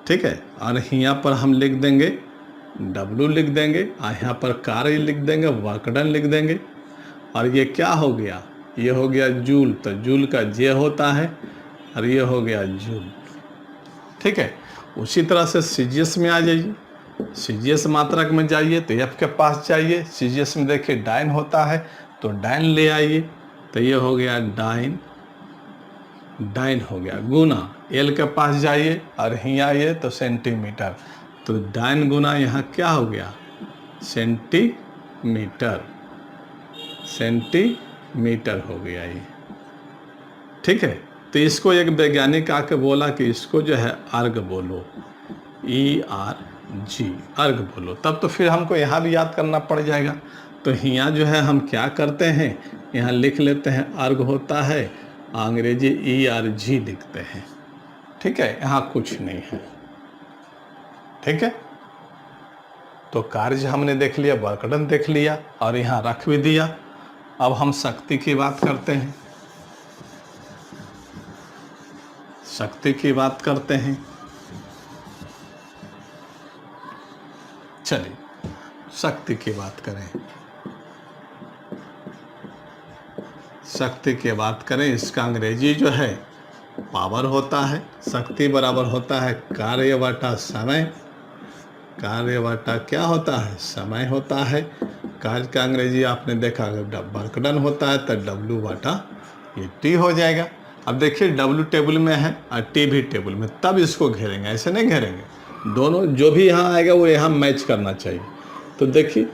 ठीक है। और यहाँ पर हम लिख देंगे W लिख देंगे, और यहाँ पर कार्य लिख देंगे, वर्क डन लिख देंगे, और ये क्या हो गया, ये हो गया जूल, तो जूल का J होता है और ये हो गया जूल, ठीक है। उसी तरह से CGS में आ जाइए, CGS मात्रक में जाइए तो F के पास जाइए, CGS में देखिए डाइन होता है, तो डाइन ले आइए, तो ये हो गया डाइन, डाइन हो गया, गुना L के पास जाइए और यहाँ आइए तो सेंटीमीटर, तो डाइन गुना यहाँ क्या हो गया, सेंटीमीटर, सेंटीमीटर हो गया ये, ठीक है। तो इसको एक वैज्ञानिक आके बोला कि इसको जो है अर्ग बोलो, ERG, अर्ग बोलो। तब तो फिर हमको यहाँ भी याद करना पड़ जाएगा। तो यहाँ जो है हम क्या करते हैं, यहाँ लिख लेते हैं अर्ग होता है, अंग्रेजी ERG लिखते हैं, ठीक है। यहाँ कुछ नहीं है, ठीक है। तो कार्य हमने देख लिया, वर्क डन देख लिया और यहाँ रख भी दिया। अब हम शक्ति की बात करते हैं, शक्ति की बात करते हैं। चलिए शक्ति की बात करें, शक्ति की बात करें, इसका अंग्रेजी जो है पावर होता है, शक्ति बराबर होता है कार्य बटा समय, कार्य बटा क्या होता है, समय होता है। कार्य का अंग्रेजी आपने देखा वर्क डन होता है, तो W बटा ये T हो जाएगा। अब देखिए W टेबल में है और T भी टेबल में, तब इसको घेरेंगे, ऐसे नहीं घेरेंगे, दोनों जो भी यहाँ आएगा वो यहाँ मैच करना चाहिए। तो देखिए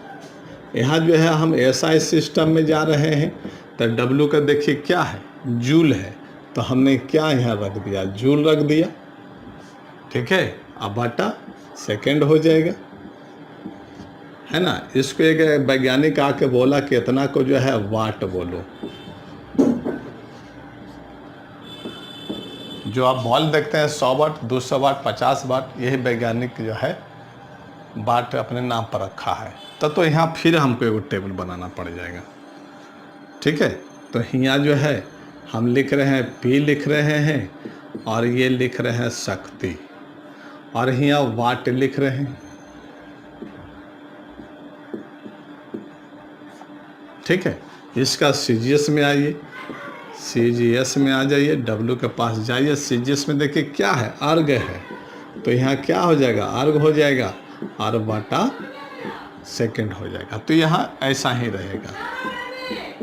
यहाँ जो है हम SI सिस्टम में जा रहे हैं, तो W का देखिए क्या है, जूल है, तो हमने क्या यहाँ रख दिया, जूल रख दिया, ठीक है। अब बटा सेकेंड हो जाएगा, है ना। इसको एक वैज्ञानिक आके बोला कि इतना को जो है वाट बोलो। जो आप बॉल देखते हैं 100 वाट, 200 वाट, 50 वाट, यही वैज्ञानिक जो है वाट अपने नाम पर रखा है। तो यहाँ फिर हमको एक टेबल बनाना पड़ जाएगा, ठीक है। तो यहाँ जो है हम लिख रहे हैं P लिख रहे हैं और ये लिख रहे हैं शक्ति, और यहाँ वाट लिख रहे हैं, ठीक है। इसका CGS में आइए, CGS में आ जाइए, W के पास जाइए, CGS में देखिए क्या है, अर्ग है, तो यहाँ क्या हो जाएगा, अर्ग हो जाएगा और बटा सेकंड हो जाएगा। तो यहाँ ऐसा ही रहेगा,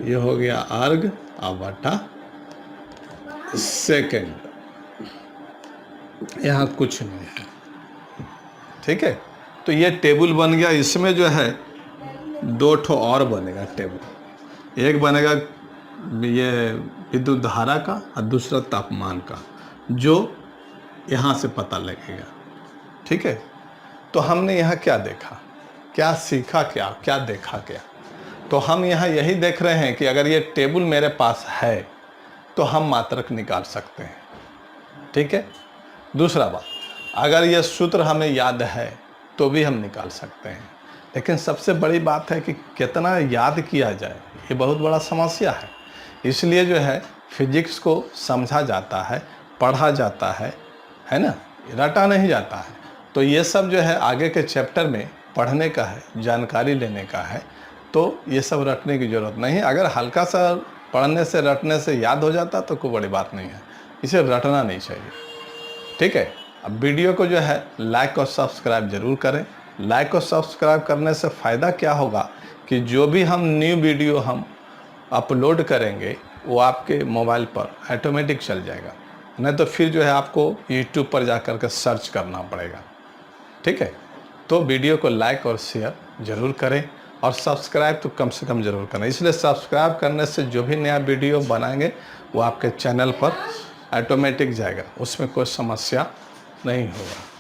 ये हो गया अर्ग और बटा सेकंड, यहाँ कुछ नहीं है, ठीक है। तो ये टेबल बन गया। इसमें जो है 2 ठो और बनेगा टेबल, एक बनेगा ये विद्युत धारा का और दूसरा तापमान का, जो यहाँ से पता लगेगा। ठीक है, तो हमने यहाँ क्या देखा, क्या सीखा, क्या देखा क्या? तो हम यहाँ यही देख रहे हैं कि अगर ये टेबल मेरे पास है तो हम मात्रक निकाल सकते हैं। ठीक है, दूसरा बात, अगर ये सूत्र हमें याद है तो भी हम निकाल सकते हैं, लेकिन सबसे बड़ी बात है कि कितना याद किया जाए, ये बहुत बड़ा समस्या है। इसलिए जो है फिजिक्स को समझा जाता है, पढ़ा जाता है ना, रटा नहीं जाता है। तो ये सब जो है आगे के चैप्टर में पढ़ने का है, जानकारी लेने का है, तो ये सब रटने की ज़रूरत नहीं है। अगर हल्का सा पढ़ने से रटने से याद हो जाता तो कोई बड़ी बात नहीं है, इसे रटना नहीं चाहिए। ठीक है, अब वीडियो को जो है लाइक और सब्सक्राइब जरूर करें। लाइक और सब्सक्राइब करने से फ़ायदा क्या होगा कि जो भी हम न्यू वीडियो हम अपलोड करेंगे वो आपके मोबाइल पर ऑटोमेटिक चल जाएगा, नहीं तो फिर जो है आपको यूट्यूब पर जा कर के सर्च करना पड़ेगा। ठीक है, तो वीडियो को लाइक और शेयर ज़रूर करें और सब्सक्राइब तो कम से कम ज़रूर करें। इसलिए सब्सक्राइब करने से जो भी नया वीडियो बनाएंगे वो आपके चैनल पर ऑटोमेटिक जाएगा, उसमें कोई समस्या नहीं होगा।